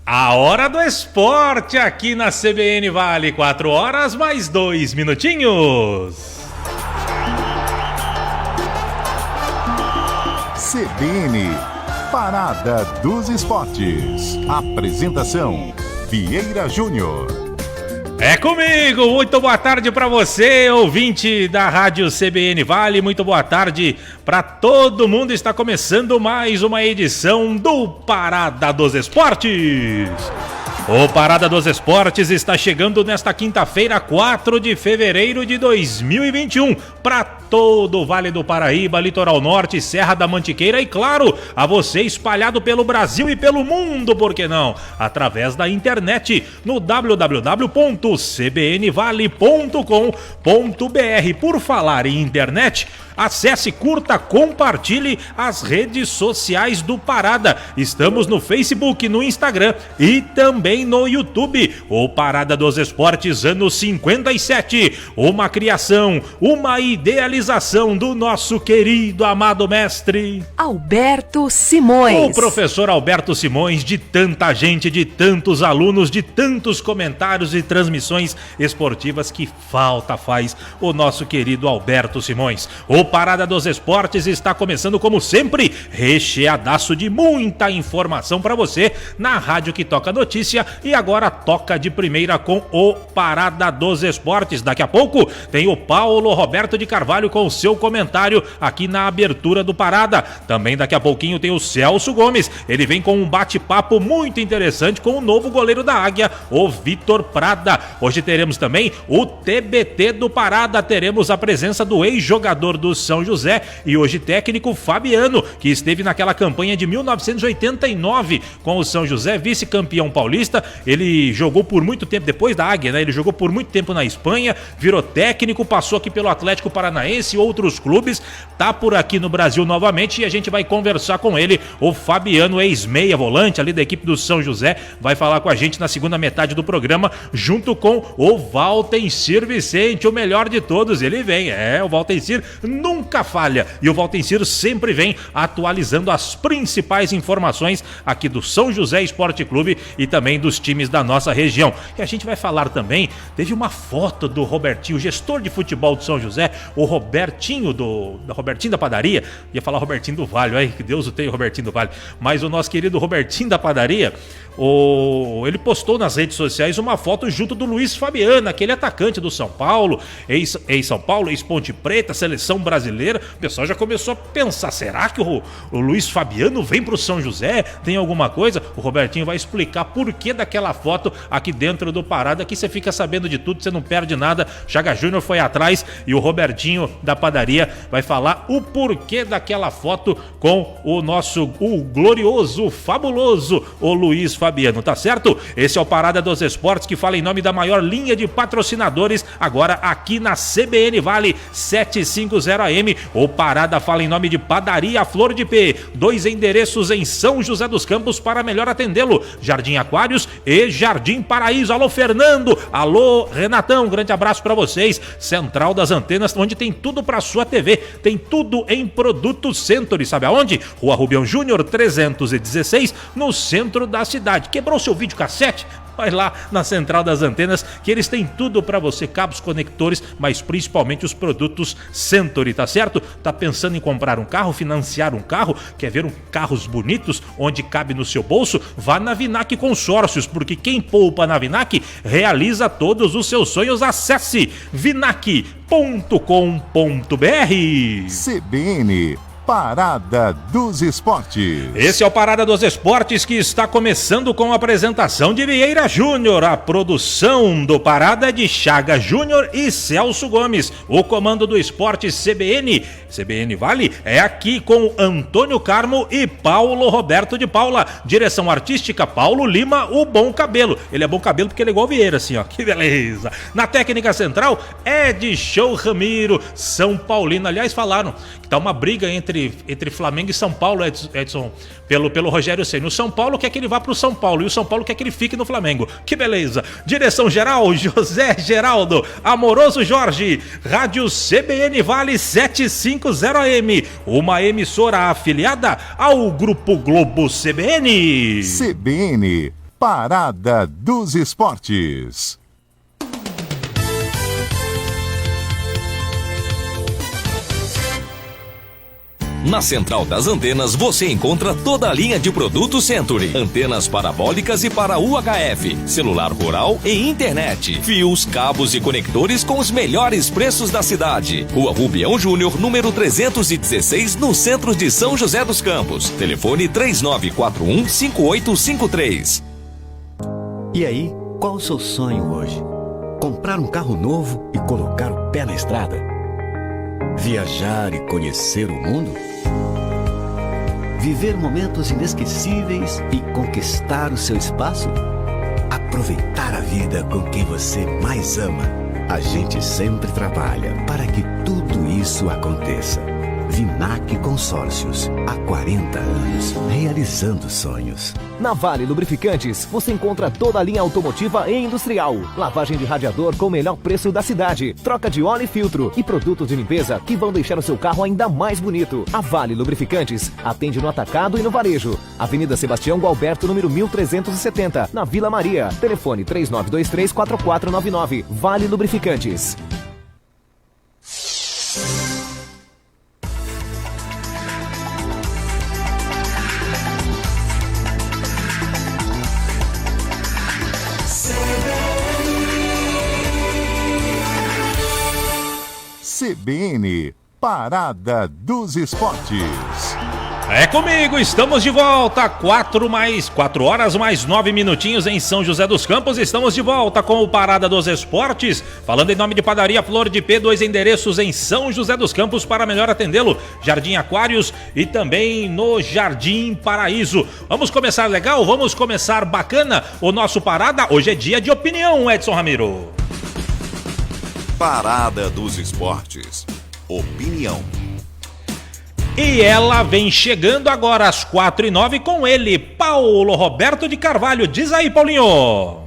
A hora do esporte aqui na CBN Vale, 4 horas mais 2 minutinhos. CBN, Parada dos Esportes. Apresentação, Vieira Júnior. É comigo, muito boa tarde para você, ouvinte da Rádio CBN Vale, muito boa tarde para todo mundo. Está começando mais uma edição do Parada dos Esportes. O Parada dos Esportes está chegando nesta quinta-feira, 4 de fevereiro de 2021, para todo o Vale do Paraíba, Litoral Norte, Serra da Mantiqueira e, claro, a você espalhado pelo Brasil e pelo mundo, por que não? Através da internet, no www.cbnvale.com.br. Por falar em internet, acesse, curta, compartilhe as redes sociais do Parada. Estamos no Facebook, no Instagram e também no YouTube. O Parada dos Esportes, anos 57. Uma criação, uma idealização do nosso querido, amado mestre Alberto Simões. O professor Alberto Simões, de tanta gente, de tantos alunos, de tantos comentários e transmissões esportivas que falta faz o nosso querido Alberto Simões. O Parada dos Esportes está começando, como sempre, recheadaço de muita informação para você na rádio que toca notícia e agora toca de primeira com o Parada dos Esportes. Daqui a pouco tem o Paulo Roberto de Carvalho com o seu comentário aqui na abertura do Parada. Também daqui a pouquinho tem o Celso Gomes, ele vem com um bate-papo muito interessante com o novo goleiro da Águia, o Vitor Prada. Hoje teremos também o TBT do Parada, teremos a presença do ex-jogador do São José e hoje técnico Fabiano, que esteve naquela campanha de 1989 com o São José, vice-campeão paulista. Ele jogou por muito tempo, depois da Águia, né? Ele jogou por muito tempo na Espanha, virou técnico, passou aqui pelo Atlético Paranaense e outros clubes, tá por aqui no Brasil novamente e a gente vai conversar com ele. O Fabiano, ex-meia volante ali da equipe do São José, vai falar com a gente na segunda metade do programa, junto com o Valtencir Vicente, o melhor de todos. Ele vem, o Valtencir nunca falha e o Valtencir sempre vem atualizando as principais informações aqui do São José Esporte Clube e também dos times da nossa região. E a gente vai falar também, teve uma foto do Robertinho, gestor de futebol do São José, o Robertinho da padaria, ia falar Robertinho do Vale, ai que Deus o tenha, Robertinho do Vale, mas o nosso querido Robertinho da padaria, ele postou nas redes sociais uma foto junto do Luiz Fabiano, aquele atacante do São Paulo, ex-São Paulo, ex-Ponte Preta, seleção brasileira. O pessoal já começou a pensar, será que o Luiz Fabiano vem pro São José? Tem alguma coisa? O Robertinho vai explicar por que daquela foto aqui dentro do Parada, aqui você fica sabendo de tudo, você não perde nada. Chaga Júnior foi atrás e o Robertinho da padaria vai falar o porquê daquela foto com o glorioso, fabuloso, o Luiz Fabiano, tá certo? Esse é o Parada dos Esportes, que fala em nome da maior linha de patrocinadores, agora aqui na CBN Vale 750AM. O Parada fala em nome de Padaria Flor de P, 2 endereços em São José dos Campos para melhor atendê-lo, Jardim Aquários e Jardim Paraíso. Alô Fernando, alô Renatão, grande abraço para vocês. Central das Antenas, onde tem tudo para sua TV, tem tudo em produtos Century, sabe aonde? Rua Rubião Júnior 316, no centro da cidade. Quebrou seu videocassete? Vai lá na Central das Antenas, que eles têm tudo para você, cabos, conectores, mas principalmente os produtos Century, tá certo? Tá pensando em comprar um carro, financiar um carro, quer ver carros bonitos, onde cabe no seu bolso? Vá na Vinac Consórcios, porque quem poupa na Vinac realiza todos os seus sonhos. Acesse vinac.com.br. CBN, Parada dos Esportes. Esse é o Parada dos Esportes, que está começando com a apresentação de Vieira Júnior. A produção do Parada é de Chaga Júnior e Celso Gomes. O comando do esporte CBN Vale é aqui com Antônio Carmo e Paulo Roberto de Paula. Direção artística Paulo Lima, o Bom Cabelo. Ele é bom cabelo porque ele é igual Vieira, assim, ó. Que beleza. Na técnica central, Ed Show Ramiro, São Paulino. Aliás, falaram que tá uma briga entre Flamengo e São Paulo, Edson, pelo Rogério Ceni. O São Paulo quer que ele vá pro São Paulo e o São Paulo quer que ele fique no Flamengo. Que beleza. Direção geral, José Geraldo, Amoroso Jorge. Rádio CBN Vale 750AM, uma emissora afiliada ao Grupo Globo CBN. CBN, Parada dos Esportes. Na Central das Antenas você encontra toda a linha de produtos Century. Antenas parabólicas e para UHF, celular rural e internet. Fios, cabos e conectores com os melhores preços da cidade. Rua Rubião Júnior, número 316, no centro de São José dos Campos. Telefone 3941-5853. E aí, qual o seu sonho hoje? Comprar um carro novo e colocar o pé na estrada? Viajar e conhecer o mundo? Viver momentos inesquecíveis e conquistar o seu espaço? Aproveitar a vida com quem você mais ama. A gente sempre trabalha para que tudo isso aconteça. Vinac Consórcios, há 40 anos, realizando sonhos. Na Vale Lubrificantes, você encontra toda a linha automotiva e industrial. Lavagem de radiador com o melhor preço da cidade. Troca de óleo e filtro. E produtos de limpeza que vão deixar o seu carro ainda mais bonito. A Vale Lubrificantes atende no atacado e no varejo. Avenida Sebastião Gualberto, número 1370, na Vila Maria. Telefone 3923-4499. Vale Lubrificantes. CBN, Parada dos Esportes. É comigo, estamos de volta, 4 horas mais 9 minutinhos em São José dos Campos. Estamos de volta com o Parada dos Esportes, falando em nome de Padaria Flor de P, 2 endereços em São José dos Campos para melhor atendê-lo, Jardim Aquários e também no Jardim Paraíso. Vamos começar legal? Vamos começar bacana o nosso Parada? Hoje é dia de opinião, Edson Ramiro. Parada dos Esportes. Opinião. E ela vem chegando agora às 4h09 com ele, Paulo Roberto de Carvalho. Diz aí, Paulinho.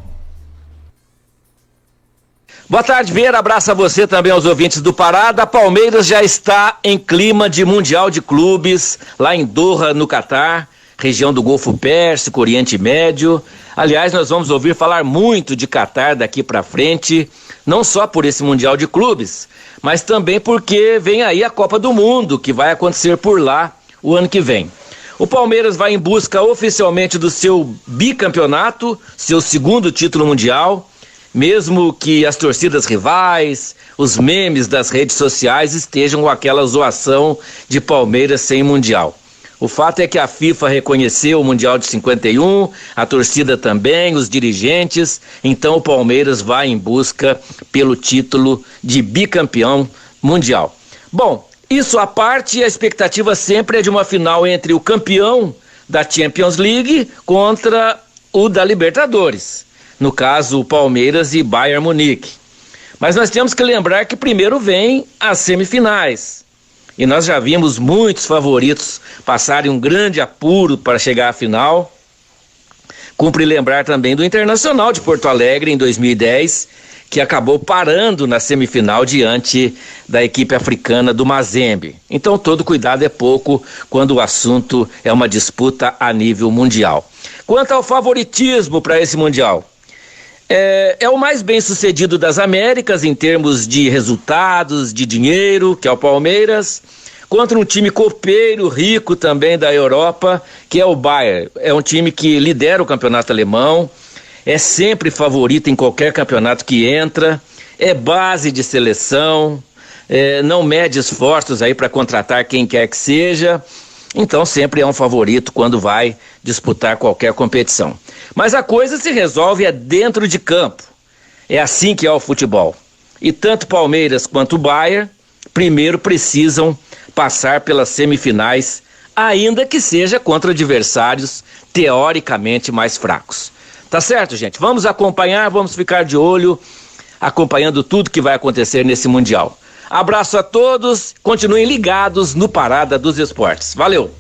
Boa tarde, Vieira. Abraço a você também, aos ouvintes do Parada. Palmeiras já está em clima de Mundial de Clubes, lá em Doha, no Catar, região do Golfo Pérsico, Oriente Médio. Aliás, nós vamos ouvir falar muito de Catar daqui para frente, não só por esse Mundial de Clubes, mas também porque vem aí a Copa do Mundo, que vai acontecer por lá o ano que vem. O Palmeiras vai em busca oficialmente do seu bicampeonato, seu segundo título mundial, mesmo que as torcidas rivais, os memes das redes sociais estejam com aquela zoação de Palmeiras sem mundial. O fato é que a FIFA reconheceu o Mundial de 51, a torcida também, os dirigentes, então o Palmeiras vai em busca pelo título de bicampeão mundial. Bom, isso à parte, a expectativa sempre é de uma final entre o campeão da Champions League contra o da Libertadores, no caso o Palmeiras e Bayern Munique. Mas nós temos que lembrar que primeiro vem as semifinais. E nós já vimos muitos favoritos passarem um grande apuro para chegar à final. Cumpre lembrar também do Internacional de Porto Alegre em 2010, que acabou parando na semifinal diante da equipe africana do Mazembe. Então todo cuidado é pouco quando o assunto é uma disputa a nível mundial. Quanto ao favoritismo para esse Mundial, é o mais bem sucedido das Américas em termos de resultados, de dinheiro, que é o Palmeiras, contra um time copeiro, rico também da Europa, que é o Bayern. É um time que lidera o campeonato alemão, é sempre favorito em qualquer campeonato que entra, é base de seleção, não mede esforços aí para contratar quem quer que seja, então sempre é um favorito quando vai disputar qualquer competição. Mas a coisa se resolve dentro de campo. É assim que é o futebol. E tanto Palmeiras quanto Bayern primeiro precisam passar pelas semifinais, ainda que seja contra adversários teoricamente mais fracos. Tá certo, gente? Vamos acompanhar, vamos ficar de olho, acompanhando tudo que vai acontecer nesse Mundial. Abraço a todos, continuem ligados no Parada dos Esportes. Valeu!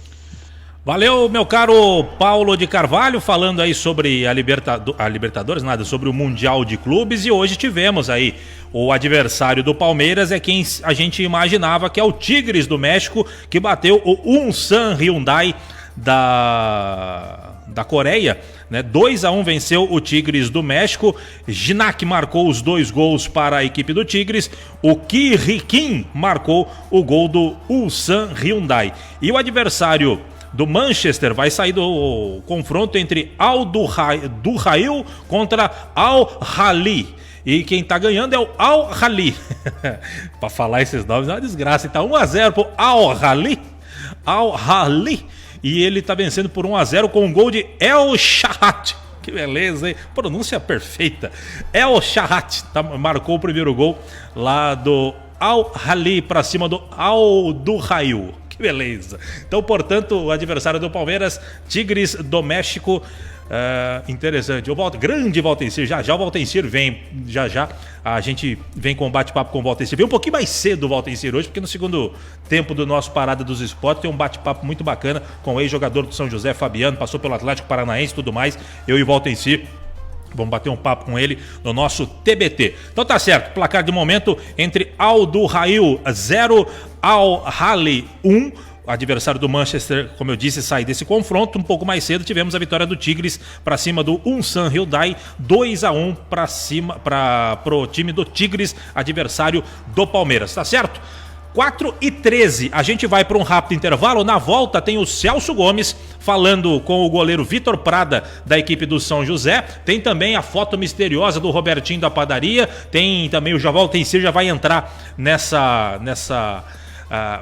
Valeu, meu caro Paulo de Carvalho, falando aí sobre a Libertadores, sobre o Mundial de Clubes, e hoje tivemos aí o adversário do Palmeiras, é quem a gente imaginava, que é o Tigres do México, que bateu o Ulsan Hyundai da Coreia né? 2-1 venceu o Tigres do México. Ginac marcou os 2 gols para a equipe do Tigres. O Kim marcou o gol do Ulsan Hyundai. E o adversário do Manchester vai sair do confronto entre Al-Duhail contra Al-Ahly. E quem tá ganhando é o Al-Ahly. Pra falar esses nomes é uma desgraça. Tá 1-0 pro Al-Ahly. E ele tá vencendo por 1-0 com um gol de El Shahat. Que beleza, hein? Pronúncia perfeita. El Shahat marcou o primeiro gol lá do Al-Ahly pra cima do Al-Duhail. Que beleza. Então, portanto, o adversário do Palmeiras, Tigres do México. Interessante. Grande Valtencir. Já o Valtencir vem. Já a gente vem com bate-papo com o Valtencir. Vem um pouquinho mais cedo o Valtencir hoje, porque no segundo tempo do nosso Parada dos Esportes tem um bate-papo muito bacana com o ex-jogador do São José, Fabiano. Passou pelo Atlético Paranaense e tudo mais. Eu e o Valtencir vamos bater um papo com ele no nosso TBT. Então tá certo, placar de momento entre Al-Duhail 0, Al-Ahly 1. O adversário do Manchester, como eu disse, sai desse confronto. Um pouco mais cedo tivemos a vitória do Tigres para cima do Ulsan Hyundai, 2-1 para cima pro time do Tigres, adversário do Palmeiras, tá certo? 4h13, a gente vai para um rápido intervalo. Na volta tem o Celso Gomes falando com o goleiro Vitor Prada da equipe do São José. Tem também a foto misteriosa do Robertinho da padaria. Tem também o Javal Tencir, já vai entrar nessa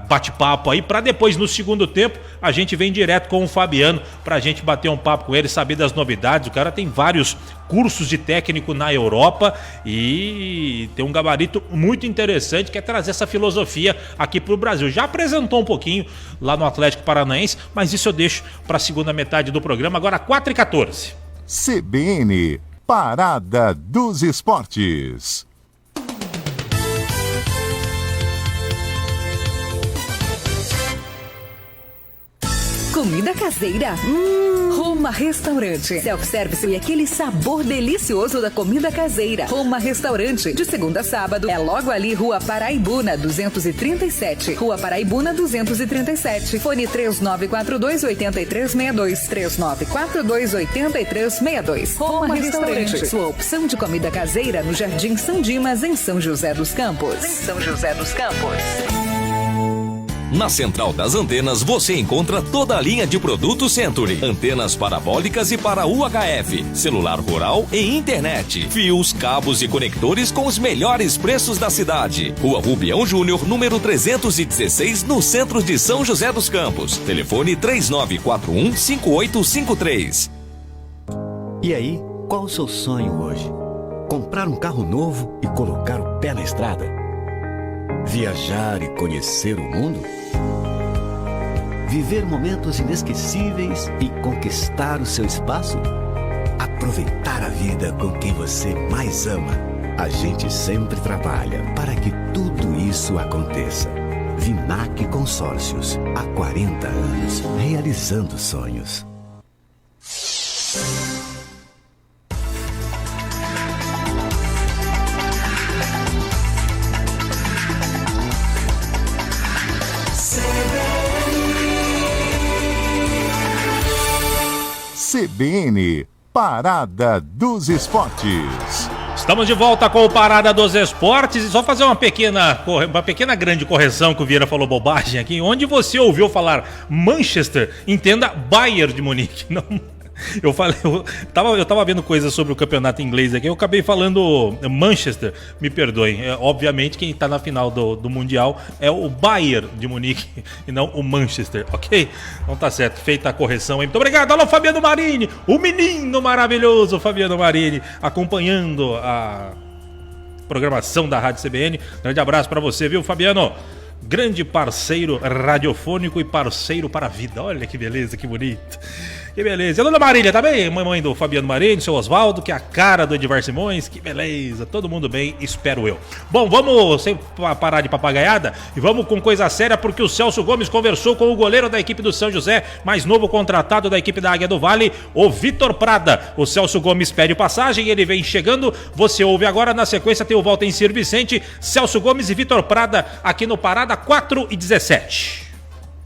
bate-papo aí, para depois no segundo tempo a gente vem direto com o Fabiano pra gente bater um papo com ele, saber das novidades. O cara tem vários cursos de técnico na Europa e tem um gabarito muito interessante, que é trazer essa filosofia aqui pro Brasil. Já apresentou um pouquinho lá no Atlético Paranaense, mas isso eu deixo pra segunda metade do programa. Agora 4h14. CBN, Parada dos Esportes. Comida caseira? Roma Restaurante. Self-service e aquele sabor delicioso da comida caseira. Roma Restaurante. De segunda a sábado. É logo ali, Rua Paraibuna, 237. Rua Paraibuna, 237. Fone 3942-8362. 3942-8362. Roma Restaurante. Sua opção de comida caseira no Jardim São Dimas, em São José dos Campos. Na Central das Antenas você encontra toda a linha de produtos Century. Antenas parabólicas e para UHF, celular rural e internet. Fios, cabos e conectores com os melhores preços da cidade. Rua Rubião Júnior, número 316, no centro de São José dos Campos. Telefone 3941-5853. E aí, qual o seu sonho hoje? Comprar um carro novo e colocar o pé na estrada? Viajar e conhecer o mundo? Viver momentos inesquecíveis e conquistar o seu espaço? Aproveitar a vida com quem você mais ama. A gente sempre trabalha para que tudo isso aconteça. Vinac Consórcios, há 40 anos, realizando sonhos. CBN, Parada dos Esportes. Estamos de volta com o Parada dos Esportes e só fazer uma pequena grande correção que o Vieira falou bobagem aqui. Onde você ouviu falar Manchester, entenda Bayern de Munique, não... Eu tava vendo coisas sobre o campeonato inglês aqui, eu acabei falando Manchester, me perdoem. Obviamente quem tá na final do Mundial é o Bayern de Munique e não o Manchester, ok? Então tá certo, feita a correção aí. Muito obrigado, alô Fabiano Marini, o menino maravilhoso Fabiano Marini, acompanhando a programação da Rádio CBN. Grande abraço pra você, viu, Fabiano? Grande parceiro radiofônico e parceiro para a vida. Olha que beleza, que bonito. Que beleza. E a dona Marília, tá bem? Mamãe do Fabiano Marini, seu Oswaldo, que é a cara do Edivar Simões. Que beleza. Todo mundo bem, espero eu. Bom, vamos sem parar de papagaiada e vamos com coisa séria, porque o Celso Gomes conversou com o goleiro da equipe do São José, mais novo contratado da equipe da Águia do Vale, o Vitor Prada. O Celso Gomes pede passagem, ele vem chegando. Você ouve agora, na sequência tem o Valtencir Vicente, Celso Gomes e Vitor Prada aqui no Parada 4h17.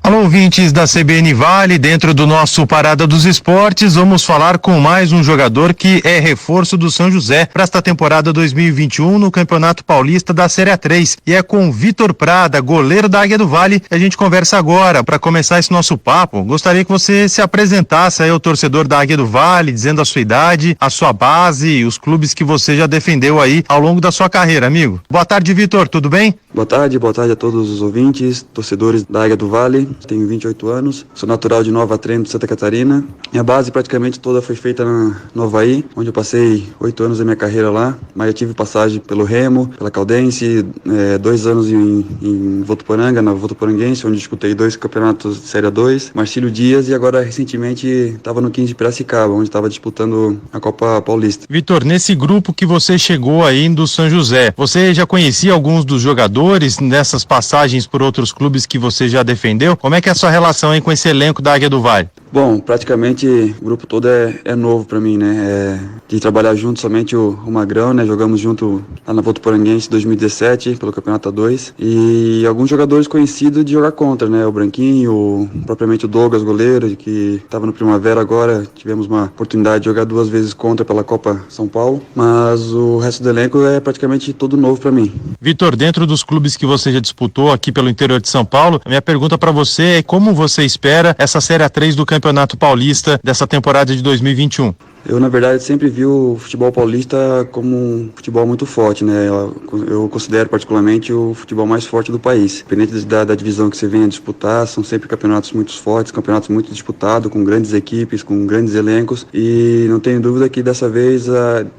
Alô, ouvintes da CBN Vale, dentro do nosso Parada dos Esportes, vamos falar com mais um jogador que é reforço do São José para esta temporada 2021 no Campeonato Paulista da Série A3. E é com Vitor Prada, goleiro da Águia do Vale, que a gente conversa agora. Para começar esse nosso papo, gostaria que você se apresentasse aí ao torcedor da Águia do Vale, dizendo a sua idade, a sua base e os clubes que você já defendeu aí ao longo da sua carreira, amigo. Boa tarde, Vitor, tudo bem? Boa tarde a todos os ouvintes, torcedores da Águia do Vale. Tenho 28 anos, sou natural de Nova Trento, Santa Catarina. Minha base praticamente toda foi feita no Havaí, onde eu passei 8 anos da minha carreira lá, mas eu tive passagem pelo Remo, pela Caldense, 2 anos em Votuporanga, na Votuporanguense, onde disputei 2 campeonatos de Série 2, Marcílio Dias, e agora recentemente estava no 15 de Piracicaba, onde estava disputando a Copa Paulista. Vitor, nesse grupo que você chegou aí do São José, você já conhecia alguns dos jogadores nessas passagens por outros clubes que você já defendeu? Como é que é a sua relação aí com esse elenco da Águia do Vale? Bom, praticamente o grupo todo é novo pra mim, né? De trabalhar junto somente o Magrão, né? Jogamos junto lá na Votuporanguense em 2017, pelo Campeonato A2. E alguns jogadores conhecidos de jogar contra, né? O Branquinho, propriamente o Douglas, goleiro, que estava no Primavera agora. Tivemos uma oportunidade de jogar 2 vezes contra pela Copa São Paulo. Mas o resto do elenco é praticamente todo novo pra mim. Vitor, dentro dos clubes que você já disputou aqui pelo interior de São Paulo, a minha pergunta pra você é como você espera essa Série A3 do Campeonato Paulista dessa temporada de 2021? Eu, na verdade, sempre vi o futebol paulista como um futebol muito forte, né? Eu considero particularmente o futebol mais forte do país. Independente da divisão que você venha disputar, são sempre campeonatos muito fortes, campeonatos muito disputados, com grandes equipes, com grandes elencos. E não tenho dúvida que dessa vez,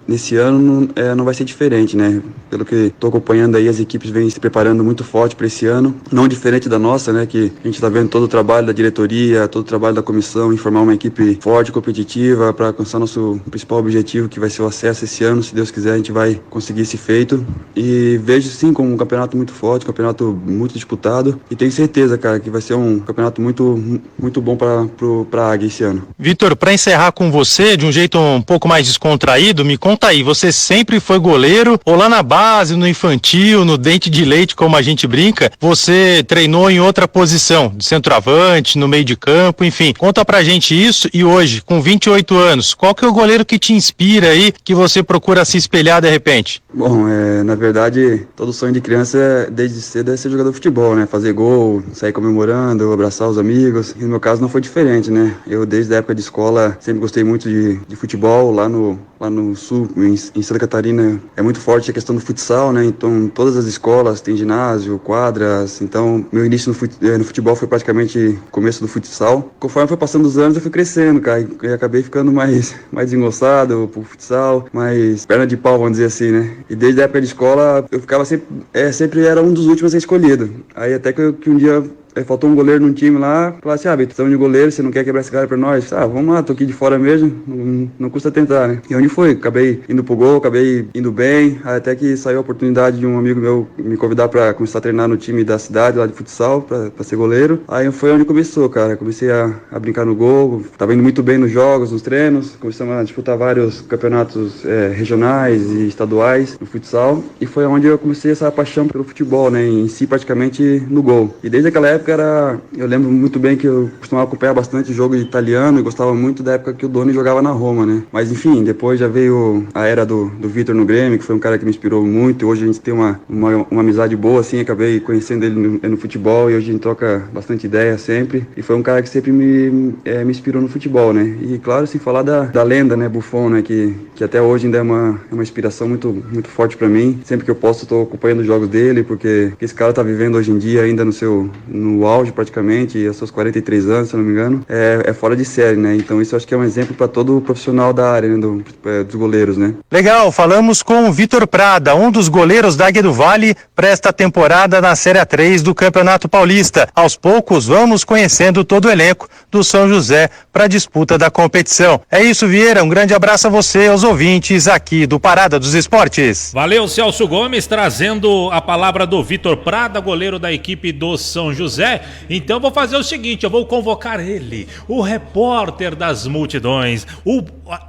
nesse ano, não vai ser diferente, né? Pelo que estou acompanhando aí, as equipes vêm se preparando muito forte para esse ano. Não diferente da nossa, né? Que a gente está vendo todo o trabalho da diretoria, todo o trabalho da comissão em formar uma equipe forte, competitiva, para alcançar nosso principal objetivo, que vai ser o acesso esse ano. Se Deus quiser, a gente vai conseguir esse feito. E vejo sim como um campeonato muito forte, um campeonato muito disputado, e tenho certeza, cara, que vai ser um campeonato muito bom para a Águia esse ano. Vitor, para encerrar com você, de um jeito um pouco mais descontraído, me conta aí, você sempre foi goleiro, ou lá na base, no infantil, no dente de leite, como a gente brinca, você treinou em outra posição, de centroavante, no meio de campo, enfim, conta pra gente isso. E hoje, com 28 anos, qual que é o goleiro que te inspira aí, que você procura se espelhar de repente? Bom, na verdade, todo sonho de criança, desde cedo, é ser jogador de futebol, né? Fazer gol, sair comemorando, abraçar os amigos. E no meu caso não foi diferente, né? Eu, desde a época de escola, sempre gostei muito de futebol. Lá no sul, em Santa Catarina, é muito forte a questão do futsal, né? Então, todas as escolas têm ginásio, quadras. Então, meu início no futebol foi praticamente começo do futsal. Conforme foi passando os anos, eu fui crescendo, cara. E acabei ficando mais desengonçado pro futsal, mais perna de pau, vamos dizer assim, né? E desde a época de escola, eu ficava sempre era um dos últimos a ser escolhido. Aí até que um dia faltou um goleiro num time lá, falasse, Vitor, precisamos de goleiro, você não quer quebrar esse cara pra nós? Vamos lá, tô aqui de fora mesmo, não custa tentar, né? E onde foi? Acabei indo pro gol, acabei indo bem, até que saiu a oportunidade de um amigo meu me convidar pra começar a treinar no time da cidade, lá de futsal, pra ser goleiro. Aí foi onde começou, cara, comecei a brincar no gol, tava indo muito bem nos jogos, nos treinos, começamos a disputar vários campeonatos regionais e estaduais no futsal, e foi onde eu comecei essa paixão pelo futebol, né, em si praticamente no gol. E desde aquela época eu lembro muito bem que eu costumava acompanhar bastante jogo italiano e gostava muito da época que o Doni jogava na Roma, né? Mas enfim, depois já veio a era do Vitor no Grêmio, que foi um cara que me inspirou muito, e hoje a gente tem uma amizade boa, assim, acabei conhecendo ele no futebol, e hoje a gente troca bastante ideia sempre, e foi um cara que sempre me inspirou no futebol, né? E claro, sem falar da lenda, né, Buffon, né, que até hoje ainda é uma inspiração muito, muito forte pra mim. Sempre que eu posso, eu tô acompanhando os jogos dele, porque esse cara tá vivendo hoje em dia ainda no auge praticamente, aos seus 43 anos, se eu não me engano, é fora de série, né? Então isso eu acho que é um exemplo para todo profissional da área, né? Dos goleiros, né? Legal, falamos com o Vitor Prada, um dos goleiros da Águia do Vale para esta temporada na Série A3 do Campeonato Paulista. Aos poucos vamos conhecendo todo o elenco do São José para a disputa da competição. É isso, Vieira, um grande abraço a você e aos ouvintes aqui do Parada dos Esportes. Valeu, Celso Gomes, trazendo a palavra do Vitor Prada, goleiro da equipe do São José. Então vou fazer o seguinte, eu vou convocar ele, o repórter das multidões,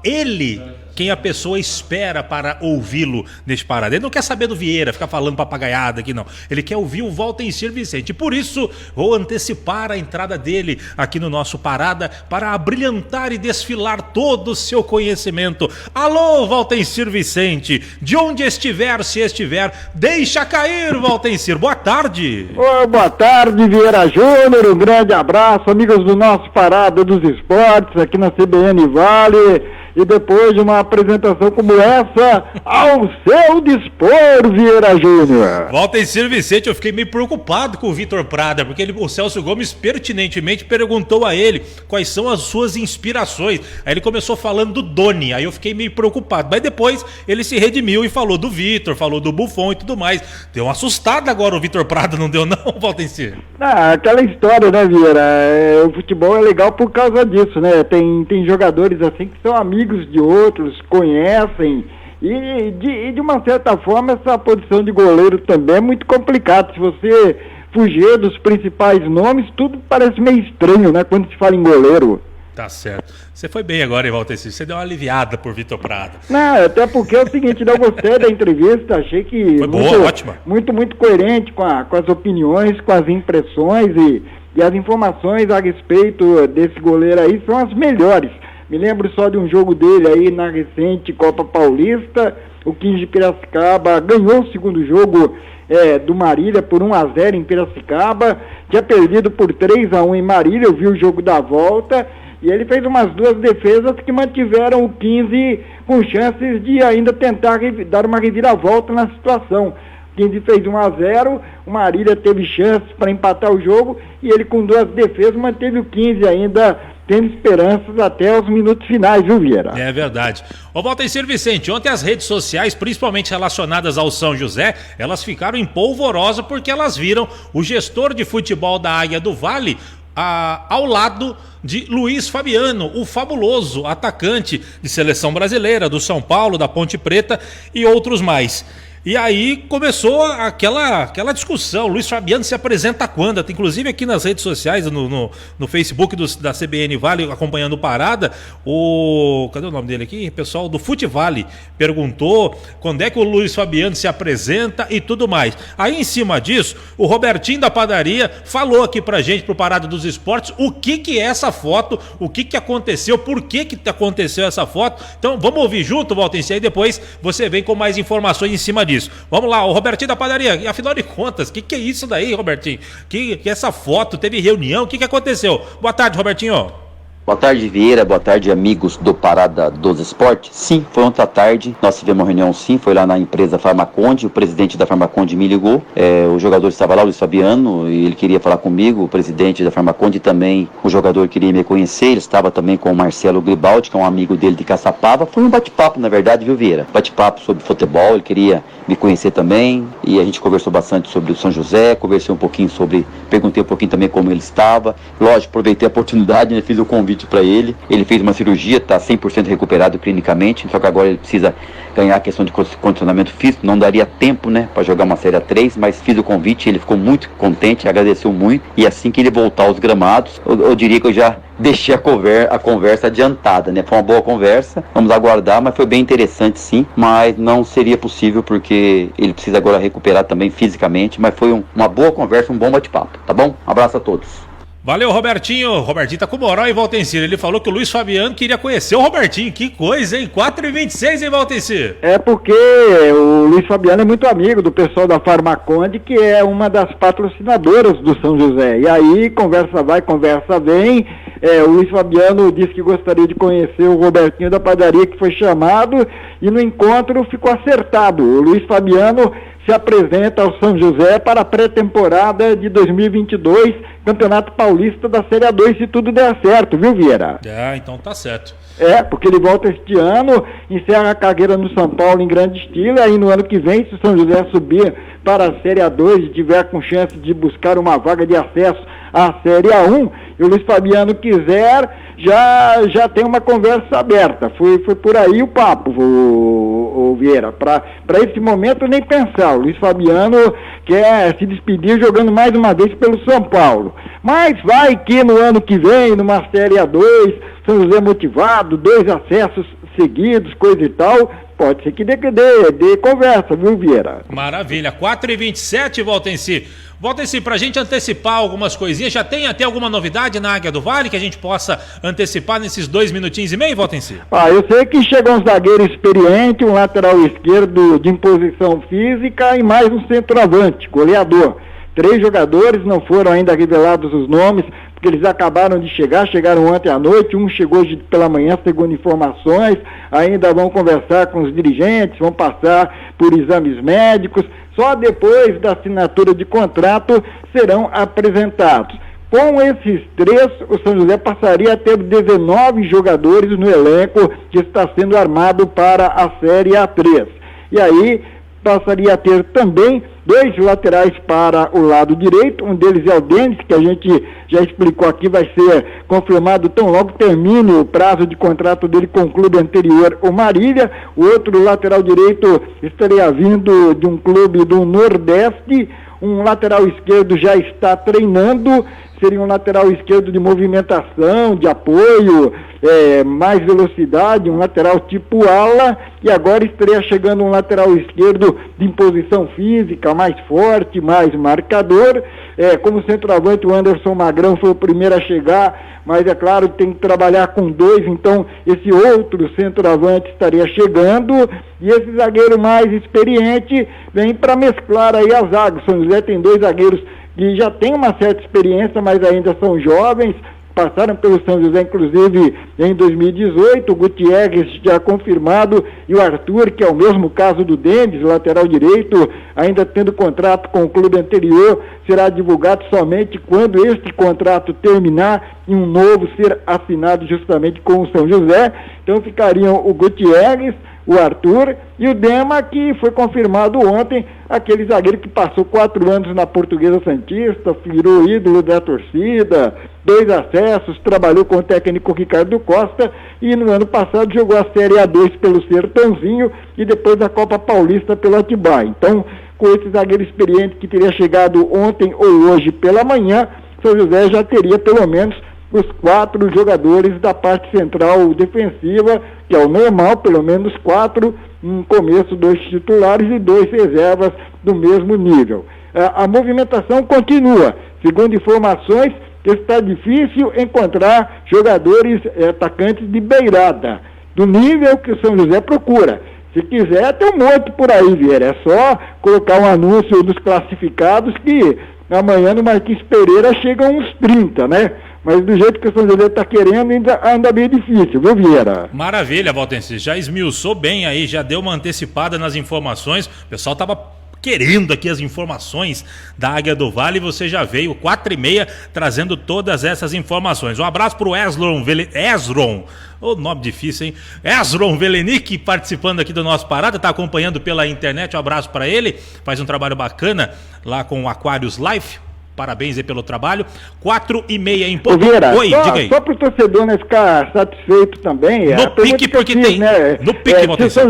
ele quem a pessoa espera para ouvi-lo neste Parada. Ele não quer saber do Vieira, ficar falando papagaiada aqui, não. Ele quer ouvir o Valtencir Vicente. Por isso, vou antecipar a entrada dele aqui no nosso Parada para abrilhantar e desfilar todo o seu conhecimento. Alô, Valtencir Vicente, de onde estiver, se estiver, deixa cair, Valtencir. Boa tarde. Boa tarde, Vieira Júnior, um grande abraço, amigos do nosso Parada dos Esportes, aqui na CBN Vale. E depois de uma apresentação como essa, ao seu dispor, Vieira Júnior. Valtencir Vicente, eu fiquei meio preocupado com o Vitor Prada, porque o Celso Gomes pertinentemente perguntou a ele quais são as suas inspirações. Aí ele começou falando do Doni, aí eu fiquei meio preocupado. Mas depois ele se redimiu e falou do Vitor, falou do Buffon e tudo mais. Deu uma assustada agora o Vitor Prada, não deu não, Valtencir? Aquela história, né, Vieira? O futebol é legal por causa disso, né? Tem jogadores assim que são amigos de outros, conhecem, e de uma certa forma essa posição de goleiro também é muito complicado. Se você fugir dos principais nomes, tudo parece meio estranho, né, quando se fala em goleiro. Tá certo. Você foi bem agora, hein, Valtencir? Você deu uma aliviada por Vitor Prada. Não, até porque é o seguinte, não gostei da entrevista, achei que foi boa, ótima. Muito coerente com as opiniões, com as impressões e as informações a respeito desse goleiro aí são as melhores. Me lembro só de um jogo dele aí na recente Copa Paulista. O 15 de Piracicaba ganhou o segundo jogo do Marília por 1-0 em Piracicaba. Tinha perdido por 3-1 em Marília, eu vi o jogo da volta. E ele fez umas 2 defesas que mantiveram o 15 com chances de ainda tentar dar uma reviravolta na situação. O 15 fez 1-0, o Marília teve chances para empatar o jogo e ele com 2 defesas manteve o 15 ainda tendo esperanças até os minutos finais, viu, Vieira? É verdade. Ô, Valtencir Vicente, ontem as redes sociais, principalmente relacionadas ao São José, elas ficaram em polvorosa porque elas viram o gestor de futebol da Águia do Vale ao lado de Luiz Fabiano, o fabuloso atacante de seleção brasileira, do São Paulo, da Ponte Preta e outros mais. E aí começou aquela discussão. Luiz Fabiano se apresenta quando? Inclusive aqui nas redes sociais, no Facebook da CBN Vale, acompanhando o Parada, cadê o nome dele aqui? O pessoal do Futevale perguntou quando é que o Luiz Fabiano se apresenta e tudo mais. Aí em cima disso, o Robertinho da Padaria falou aqui pra gente, pro Parada dos Esportes, o que é essa foto, o que aconteceu, por que aconteceu essa foto. Então vamos ouvir junto, Valtencir, aí depois você vem com mais informações em cima disso. Vamos lá, o Robertinho da Padaria, e afinal de contas, o que é isso daí, Robertinho? Que essa foto, teve reunião, o que aconteceu? Boa tarde, Robertinho. Boa tarde, Vieira, boa tarde, amigos do Parada dos Esportes. Sim, foi ontem à tarde, nós tivemos uma reunião, sim, foi lá na empresa Farmaconde, o presidente da Farmaconde me ligou, o jogador estava lá, o Luiz Fabiano, e ele queria falar comigo, o presidente da Farmaconde também, o jogador queria me conhecer, ele estava também com o Marcelo Gribaldi, que é um amigo dele de Caçapava. Foi um bate-papo, na verdade, viu, Vieira? Bate-papo sobre futebol, ele queria me conhecer também, e a gente conversou bastante sobre o São José, perguntei um pouquinho também como ele estava, lógico, aproveitei a oportunidade, né, fiz o convite para ele fez uma cirurgia, está 100% recuperado clinicamente, só que agora ele precisa ganhar a questão de condicionamento físico, não daria tempo, né, para jogar uma Série A3, mas fiz o convite, ele ficou muito contente, agradeceu muito, e assim que ele voltar aos gramados, eu diria que eu já deixei a conversa adiantada, né, foi uma boa conversa, vamos aguardar, mas foi bem interessante sim, mas não seria possível porque ele precisa agora recuperar também fisicamente, mas foi uma boa conversa, um bom bate-papo, tá bom? Um abraço a todos. Valeu, Robertinho. O Robertinho tá com moral, hein, Valtencir? Ele falou que o Luiz Fabiano queria conhecer o Robertinho. Que coisa, hein? 4h26, hein, Valtencir? É porque o Luiz Fabiano é muito amigo do pessoal da Farmaconde, que é uma das patrocinadoras do São José. E aí, conversa vai, conversa vem. O Luiz Fabiano disse que gostaria de conhecer o Robertinho da Padaria, que foi chamado, e no encontro ficou acertado. O Luiz Fabiano se apresenta ao São José para a pré-temporada de 2022, Campeonato Paulista da Série A2, se tudo der certo, viu, Vieira? Então tá certo. Porque ele volta este ano, encerra a carreira no São Paulo em grande estilo, e aí no ano que vem, se o São José subir para a Série A2 e tiver com chance de buscar uma vaga de acesso à Série A1, e o Luiz Fabiano quiser, já tem uma conversa aberta. Foi por aí o papo, o Vieira. Para esse momento nem pensar. O Luiz Fabiano quer se despedir jogando mais uma vez pelo São Paulo. Mas vai que no ano que vem, numa Série A2, São José motivado, 2 acessos seguidos, coisa e tal, pode ser que dê conversa, viu, Vieira? Maravilha. 4h27, Valtenci. Valtenci, pra gente antecipar algumas coisinhas, já tem até alguma novidade na Águia do Vale que a gente possa antecipar nesses 2 minutinhos e meio, Valtenci? Eu sei que chegou um zagueiro experiente, um lateral esquerdo de imposição física e mais um centroavante, goleador. 3 jogadores, não foram ainda revelados os nomes, porque eles acabaram de chegaram ontem à noite, um chegou hoje pela manhã, segundo informações, ainda vão conversar com os dirigentes, vão passar por exames médicos, só depois da assinatura de contrato serão apresentados. Com esses 3, o São José passaria a ter 19 jogadores no elenco que está sendo armado para a Série A3. E aí passaria a ter também 2 laterais para o lado direito, um deles é o Denis, que a gente já explicou aqui, vai ser confirmado tão logo termine o prazo de contrato dele com o clube anterior, o Marília. O outro lateral direito estaria vindo de um clube do Nordeste. Um lateral esquerdo já está treinando, seria um lateral esquerdo de movimentação, de apoio, mais velocidade, um lateral tipo ala, e agora estaria chegando um lateral esquerdo de imposição física, mais forte, mais marcador. Como centroavante, o Anderson Magrão foi o primeiro a chegar, mas é claro que tem que trabalhar com 2, então esse outro centroavante estaria chegando, e esse zagueiro mais experiente vem para mesclar aí a zaga. O São José tem 2 zagueiros que já têm uma certa experiência, mas ainda são jovens, passaram pelo São José, inclusive, em 2018, o Gutierrez já confirmado, e o Arthur, que é o mesmo caso do Denis, lateral direito, ainda tendo contrato com o clube anterior, será divulgado somente quando este contrato terminar e um novo ser assinado justamente com o São José. Então ficariam o Gutierrez, o Arthur e o Dema, que foi confirmado ontem, aquele zagueiro que passou 4 anos na Portuguesa Santista, virou ídolo da torcida, 2 acessos, trabalhou com o técnico Ricardo Costa e no ano passado jogou a Série A2 pelo Sertãozinho e depois a Copa Paulista pelo Atibaia. Então, com esse zagueiro experiente que teria chegado ontem ou hoje pela manhã, São José já teria pelo menos os 4 jogadores da parte central defensiva, que é o normal, pelo menos 4, no começo 2 titulares e 2 reservas do mesmo nível. A movimentação continua. Segundo informações, está difícil encontrar jogadores atacantes de beirada, do nível que o São José procura. Se quiser, tem um monte por aí, Vieira. É só colocar um anúncio dos classificados que amanhã no Marquinhos Pereira chegam uns 30, né? Mas do jeito que o São José está querendo, ainda anda bem difícil, viu, Vieira? Maravilha, Valtenci. Já esmiuçou bem aí, já deu uma antecipada nas informações. O pessoal estava querendo aqui as informações da Águia do Vale e você já veio 4h30 trazendo todas essas informações. Um abraço pro Esron, o nome difícil, hein? Esron Velenic participando aqui do nosso Parada, tá acompanhando pela internet, um abraço para ele, faz um trabalho bacana lá com o Aquarius Life. Parabéns aí pelo trabalho. 4h30 em ponto. Oi, diga aí. Só para o torcedor, né, ficar satisfeito também. No pique, porque fiz, tem. Né, no pique, se o São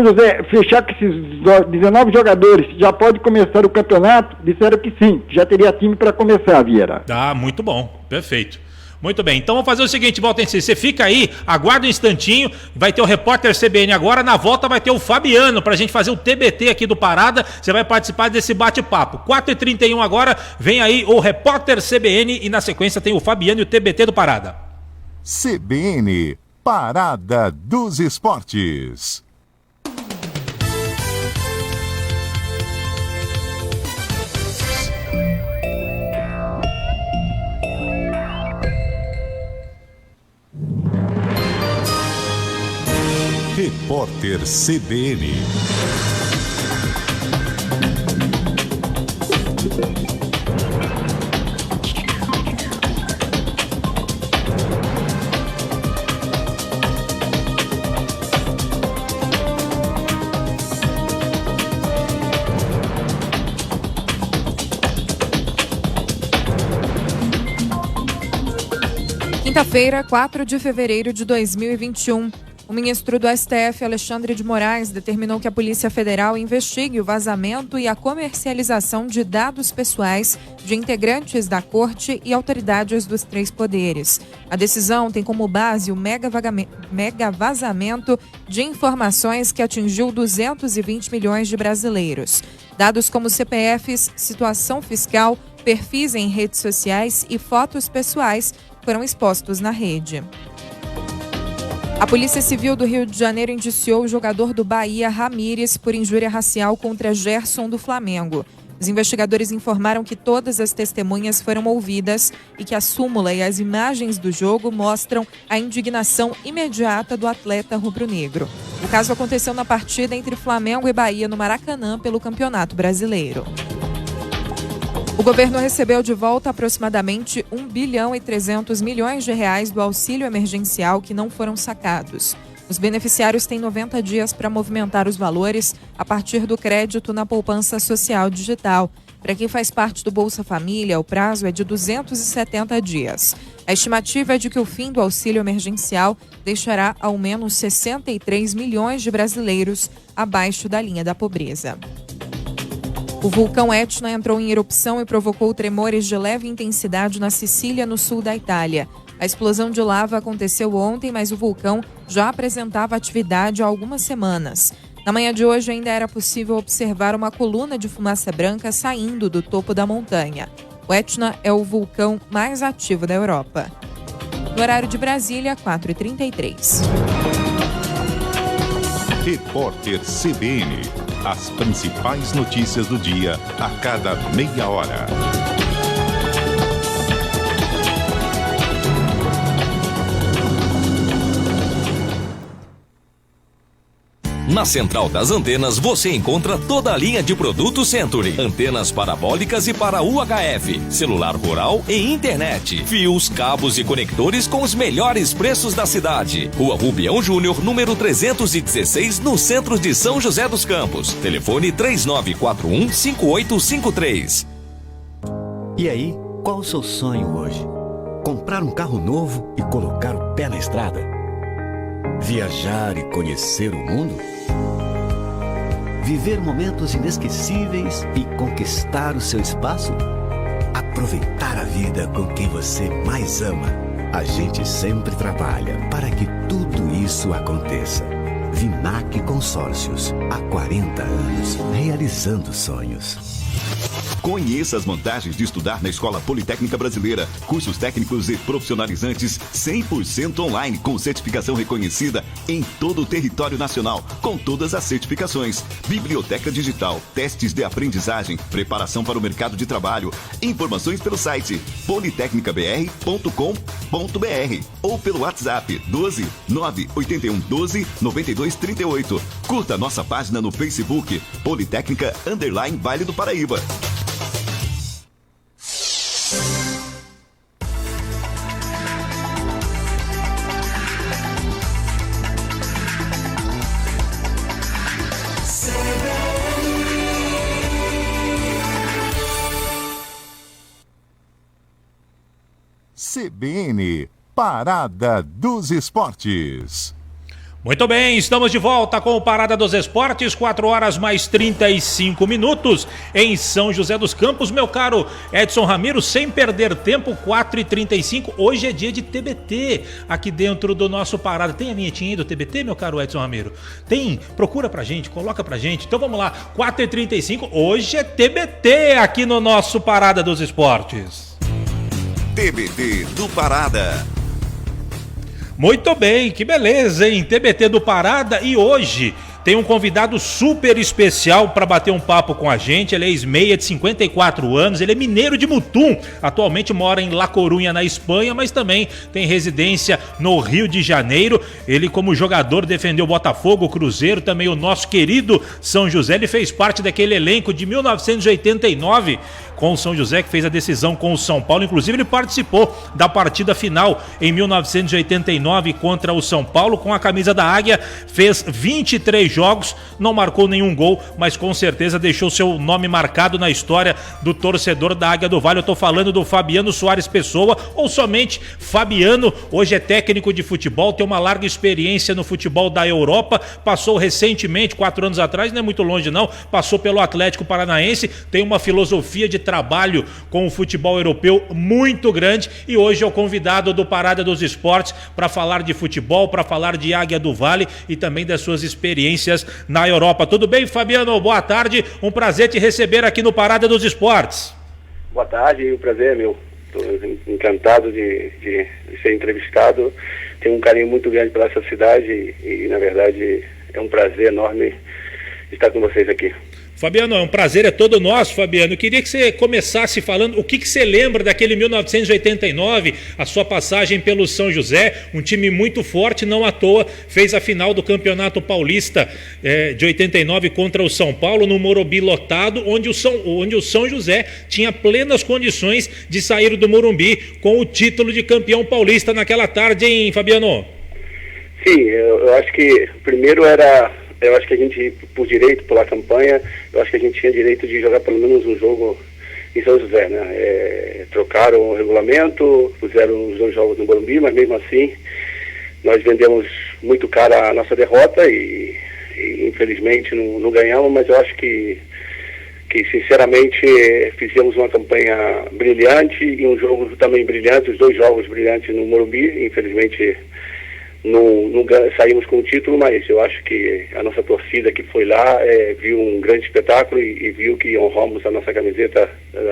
José fechar com esses 19 jogadores, já pode começar o campeonato? Disseram que sim, já teria time para começar, Vieira. Ah, muito bom. Perfeito. Muito bem, então vamos fazer o seguinte, Valtenci, você fica aí, aguarda um instantinho, vai ter o repórter CBN agora, na volta vai ter o Fabiano pra gente fazer o TBT aqui do Parada, você vai participar desse bate-papo. 4h31 agora, vem aí o repórter CBN e na sequência tem o Fabiano e o TBT do Parada. CBN, Parada dos Esportes. Repórter CBN. Quinta-feira, 4 de fevereiro de 2021. O ministro do STF, Alexandre de Moraes, determinou que a Polícia Federal investigue o vazamento e a comercialização de dados pessoais de integrantes da Corte e autoridades dos 3 poderes. A decisão tem como base o mega vazamento de informações que atingiu 220 milhões de brasileiros. Dados como CPFs, situação fiscal, perfis em redes sociais e fotos pessoais foram expostos na rede. A Polícia Civil do Rio de Janeiro indiciou o jogador do Bahia, Ramírez, por injúria racial contra Gerson do Flamengo. Os investigadores informaram que todas as testemunhas foram ouvidas e que a súmula e as imagens do jogo mostram a indignação imediata do atleta rubro-negro. O caso aconteceu na partida entre Flamengo e Bahia no Maracanã pelo Campeonato Brasileiro. O governo recebeu de volta aproximadamente 1 bilhão e 300 milhões de reais do auxílio emergencial que não foram sacados. Os beneficiários têm 90 dias para movimentar os valores a partir do crédito na poupança social digital. Para quem faz parte do Bolsa Família, o prazo é de 270 dias. A estimativa é de que o fim do auxílio emergencial deixará ao menos 63 milhões de brasileiros abaixo da linha da pobreza. O vulcão Etna entrou em erupção e provocou tremores de leve intensidade na Sicília, no sul da Itália. A explosão de lava aconteceu ontem, mas o vulcão já apresentava atividade há algumas semanas. Na manhã de hoje ainda era possível observar uma coluna de fumaça branca saindo do topo da montanha. O Etna é o vulcão mais ativo da Europa. No horário de Brasília, 4h33. Repórter CBN. As principais notícias do dia a cada meia hora. Na Central das Antenas você encontra toda a linha de produtos Century. Antenas parabólicas e para UHF, celular rural e internet. Fios, cabos e conectores com os melhores preços da cidade. Rua Rubião Júnior, número 316, no centro de São José dos Campos. Telefone 3941-5853. E aí, qual o seu sonho hoje? Comprar um carro novo e colocar o pé na estrada? Viajar e conhecer o mundo? Viver momentos inesquecíveis e conquistar o seu espaço? Aproveitar a vida com quem você mais ama. A gente sempre trabalha para que tudo isso aconteça. Vinac Consórcios, há 40 anos, realizando sonhos. Conheça as vantagens de estudar na Escola Politécnica Brasileira. Cursos técnicos e profissionalizantes 100% online, com certificação reconhecida em todo o território nacional, com todas as certificações. Biblioteca digital, testes de aprendizagem, preparação para o mercado de trabalho. Informações pelo site politecnicabr.com.br ou pelo WhatsApp 12 981 12 92 38. Curta nossa página no Facebook, Politécnica Vale do Paraíba. CBN, Parada dos Esportes. Muito bem, estamos de volta com o Parada dos Esportes, 4 horas mais 35 minutos em São José dos Campos. Meu caro Edson Ramiro, sem perder tempo, 4h35, hoje é dia de TBT aqui dentro do nosso Parada. Tem a vinhetinha aí do TBT, meu caro Edson Ramiro? Tem? Procura pra gente, coloca pra gente. Então vamos lá, 4h35, hoje é TBT aqui no nosso Parada dos Esportes. TBT do Parada. Muito bem, que beleza, hein? TBT do Parada, e hoje tem um convidado super especial para bater um papo com a gente. Ele é ex-meia de 54 anos, ele é mineiro de Mutum, atualmente mora em La Coruña, na Espanha, mas também tem residência no Rio de Janeiro. Ele, como jogador, defendeu o Botafogo, o Cruzeiro, também o nosso querido São José. Ele fez parte daquele elenco de 1989, com o São José, que fez a decisão com o São Paulo. Inclusive ele participou da partida final em 1989 contra o São Paulo com a camisa da Águia, fez 23 jogos, não marcou nenhum gol, mas com certeza deixou seu nome marcado na história do torcedor da Águia do Vale. Eu tô falando do Fabiano Soares Pessoa, ou somente Fabiano. Hoje é técnico de futebol, tem uma larga experiência no futebol da Europa, passou recentemente, 4 anos atrás, não é muito longe não, passou pelo Atlético Paranaense, tem uma filosofia de trabalho com o futebol europeu muito grande e hoje é o convidado do Parada dos Esportes para falar de futebol, para falar de Águia do Vale e também das suas experiências na Europa. Tudo bem, Fabiano? Boa tarde, um prazer te receber aqui no Parada dos Esportes. Boa tarde, o prazer é meu. Estou encantado de ser entrevistado. Tenho um carinho muito grande pela essa cidade e, na verdade, é um prazer enorme estar com vocês aqui. Fabiano, é um prazer, é todo nosso, Fabiano. Eu queria que você começasse falando o que você lembra daquele 1989, a sua passagem pelo São José, um time muito forte, não à toa, fez a final do Campeonato Paulista de 89 contra o São Paulo, no Morumbi lotado, onde o São José tinha plenas condições de sair do Morumbi com o título de campeão paulista naquela tarde, hein, Fabiano? Sim, eu acho que primeiro eu acho que a gente, por direito, pela campanha, eu acho que a gente tinha direito de jogar pelo menos um jogo em São José, né? Trocaram o regulamento, puseram os 2 jogos no Morumbi, mas mesmo assim nós vendemos muito cara a nossa derrota e infelizmente não ganhamos, mas eu acho que sinceramente fizemos uma campanha brilhante e um jogo também brilhante, os 2 jogos brilhantes no Morumbi. Infelizmente não saímos com o título, mas eu acho que a nossa torcida que foi lá viu um grande espetáculo e viu que honramos a nossa camiseta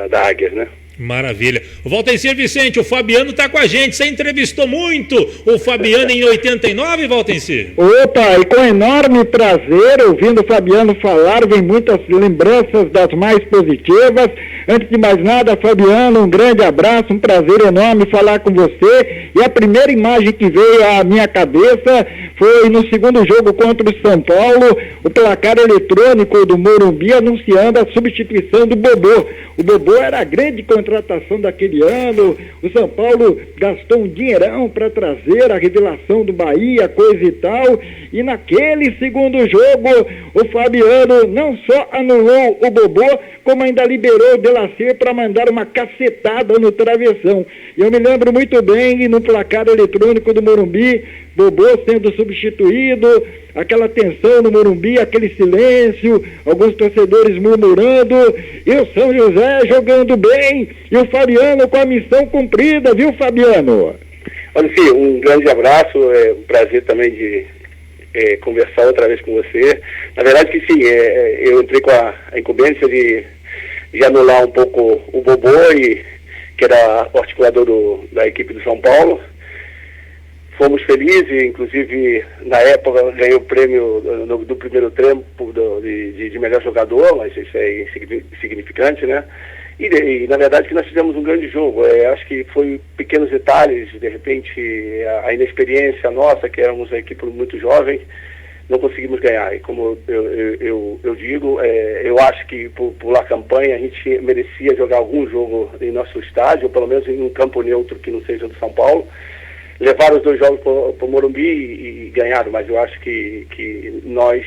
da Águia, né? Maravilha. O Valtencir Vicente, o Fabiano tá com a gente. Você entrevistou muito o Fabiano em 89, Valtencir? Opa, e com enorme prazer, ouvindo o Fabiano falar, vem muitas lembranças das mais positivas. Antes de mais nada, Fabiano, um grande abraço, um prazer enorme falar com você. E a primeira imagem que veio à minha cabeça foi no segundo jogo contra o São Paulo, o placar eletrônico do Morumbi anunciando a substituição do Bobô. O Bobô era a grande contratação daquele ano, o São Paulo gastou um dinheirão para trazer a revelação do Bahia, coisa e tal, e naquele segundo jogo, o Fabiano não só anulou o Bobô, como ainda liberou o Delacer para mandar uma cacetada no travessão. E eu me lembro muito bem, no placar eletrônico do Morumbi, Bobô sendo substituído, aquela tensão no Morumbi, aquele silêncio, alguns torcedores murmurando, e o São José jogando bem, e o Fabiano com a missão cumprida, viu, Fabiano? Olha, sim, um grande abraço, é um prazer também de conversar outra vez com você. Na verdade que sim, eu entrei com a incumbência de anular um pouco o Bobô, que era o articulador da equipe do São Paulo. Fomos felizes, inclusive na época ganhei o prêmio do primeiro tempo de melhor jogador, mas isso é insignificante, né? E na verdade que nós fizemos um grande jogo. Acho que foi pequenos detalhes, de repente a inexperiência nossa, que éramos uma equipe muito jovem, não conseguimos ganhar. E como eu digo, eu acho que por a campanha a gente merecia jogar algum jogo em nosso estádio, ou pelo menos em um campo neutro que não seja do São Paulo. Levaram os 2 jogos para o Morumbi e ganharam, mas eu acho que nós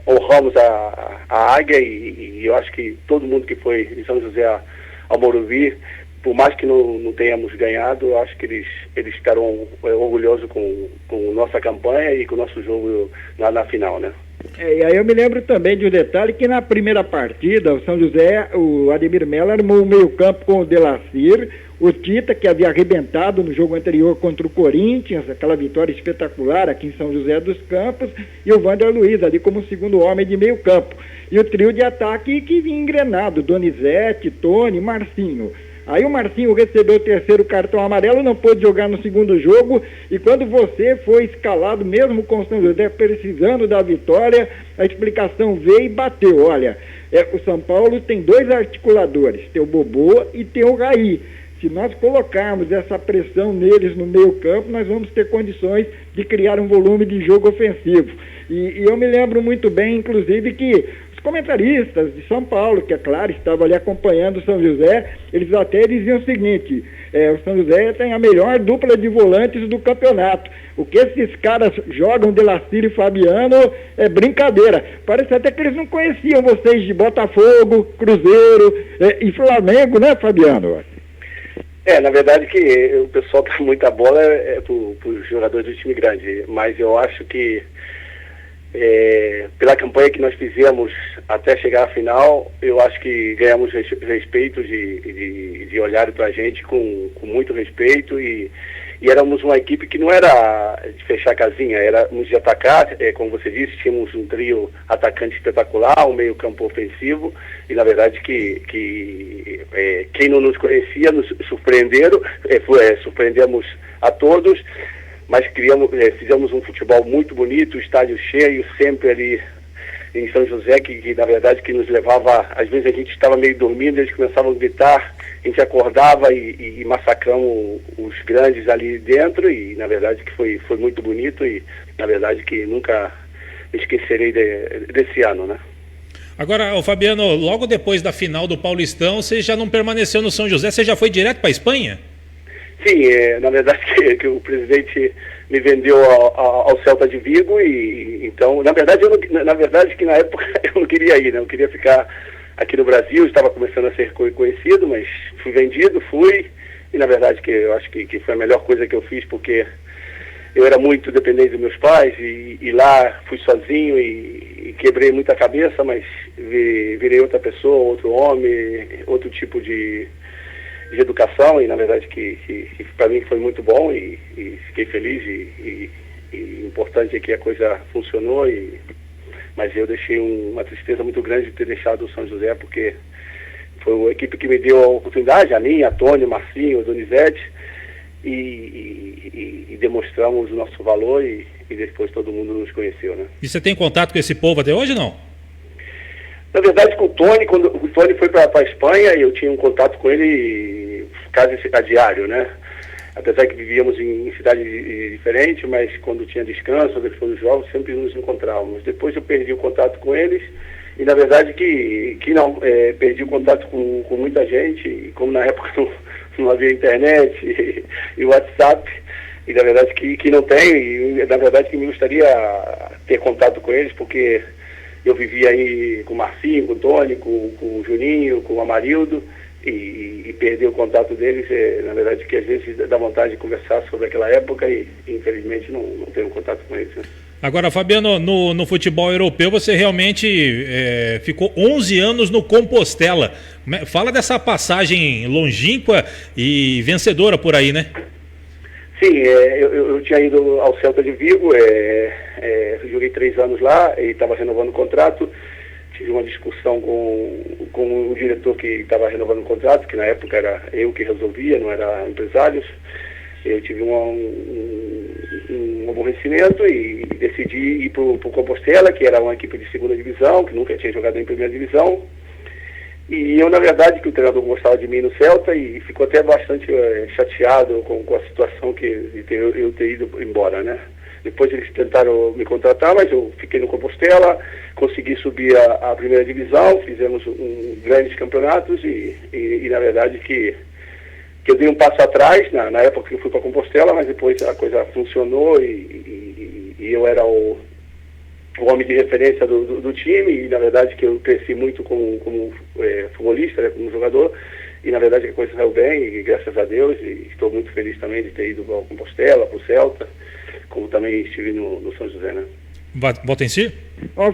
honramos a Águia e eu acho que todo mundo que foi em São José ao Morumbi, por mais que não tenhamos ganhado, eu acho que eles ficaram orgulhosos com nossa campanha e com o nosso jogo na final, né? E aí eu me lembro também de um detalhe que na primeira partida, o São José, o Ademir Mello armou o meio campo com o Delacir, o Tita, que havia arrebentado no jogo anterior contra o Corinthians, aquela vitória espetacular aqui em São José dos Campos, e o Wander Luiz ali como segundo homem de meio campo. E o trio de ataque que vinha engrenado, Donizete, Tony, Marcinho. Aí o Marcinho recebeu o 3º cartão amarelo, não pôde jogar no segundo jogo, e quando você foi escalado, mesmo com o São José precisando da vitória, a explicação veio e bateu. Olha, o São Paulo tem 2 articuladores, tem o Bobô e tem o Raí. Se nós colocarmos essa pressão neles no meio campo, nós vamos ter condições de criar um volume de jogo ofensivo. E eu me lembro muito bem, inclusive, que os comentaristas de São Paulo, que é claro, estavam ali acompanhando o São José, eles até diziam o seguinte, o São José tem a melhor dupla de volantes do campeonato. O que esses caras jogam, Delacílio e Fabiano, é brincadeira. Parece até que eles não conheciam vocês de Botafogo, Cruzeiro e Flamengo, né, Fabiano? Na verdade que o pessoal dá muita bola para os jogadores do time grande, mas eu acho que pela campanha que nós fizemos até chegar à final, eu acho que ganhamos respeito de olhar para a gente com muito respeito e éramos uma equipe que não era de fechar a casinha, éramos de atacar, como você disse, tínhamos um trio atacante espetacular, um meio campo ofensivo, e na verdade que quem não nos conhecia nos surpreenderam, surpreendemos a todos, mas fizemos um futebol muito bonito, estádio cheio, sempre ali em São José, que na verdade que nos levava, às vezes a gente estava meio dormindo, eles começavam a gritar, a gente acordava e massacramos os grandes ali dentro, e na verdade que foi muito bonito, e na verdade que nunca me esquecerei desse ano, né? Agora, Fabiano, logo depois da final do Paulistão, você já não permaneceu no São José, você já foi direto para a Espanha? Sim, na verdade que o presidente me vendeu ao Celta de Vigo, e então, na verdade que na época eu não queria ir, né? Eu queria ficar aqui no Brasil, estava começando a ser conhecido, mas fui vendido, e na verdade que eu acho que foi a melhor coisa que eu fiz, porque eu era muito dependente dos meus pais, e lá fui sozinho e quebrei muita cabeça, mas virei outra pessoa, outro homem, outro tipo de educação, e na verdade que para mim foi muito bom, e fiquei feliz, e importante é que a coisa funcionou, mas eu deixei uma tristeza muito grande de ter deixado o São José, porque foi a equipe que me deu a oportunidade, a mim, a Tony, Marcinho, o Donizete, e demonstramos o nosso valor, e depois todo mundo nos conheceu, né? E você tem contato com esse povo até hoje, não? Na verdade, com o Tony, quando o Tony foi para a Espanha, eu tinha um contato com ele quase a diário, né? Apesar que vivíamos em cidades diferentes, mas quando tinha descanso, depois dos jogos, sempre nos encontrávamos. Depois eu perdi o contato com eles, e na verdade que não, perdi o contato com muita gente, e como na época não havia internet e WhatsApp, e na verdade que não tem, e na verdade que me gostaria ter contato com eles, porque eu vivia aí com o Marcinho, com o Tony, com o Juninho, com o Amarildo, e perder o contato deles, na verdade que às vezes dá vontade de conversar sobre aquela época, e infelizmente não tenho contato com eles, né? Agora, Fabiano, no futebol europeu você realmente ficou 11 anos no Compostela. Fala dessa passagem longínqua e vencedora por aí, né? Sim, eu tinha ido ao Celta de Vigo, joguei 3 anos lá e estava renovando o contrato. Tive uma discussão com o diretor que estava renovando o contrato, que na época era eu que resolvia, não era empresários. Eu tive um aborrecimento e decidi ir para o Compostela, que era uma equipe de segunda divisão, que nunca tinha jogado em primeira divisão. E eu, na verdade, que o treinador gostava de mim no Celta, e ficou até bastante chateado com a situação de eu ter ido embora, né? Depois eles tentaram me contratar, mas eu fiquei no Compostela, consegui subir a primeira divisão, fizemos grandes campeonatos, e na verdade que eu dei um passo atrás, na época que eu fui para Compostela, mas depois a coisa funcionou, e eu era o homem de referência do time, e na verdade que eu cresci muito como futebolista, né, como jogador, e na verdade que a coisa saiu bem, e graças a Deus, e estou muito feliz também de ter ido para Compostela, para o Celta, como também estive no São José, né? Volta em si?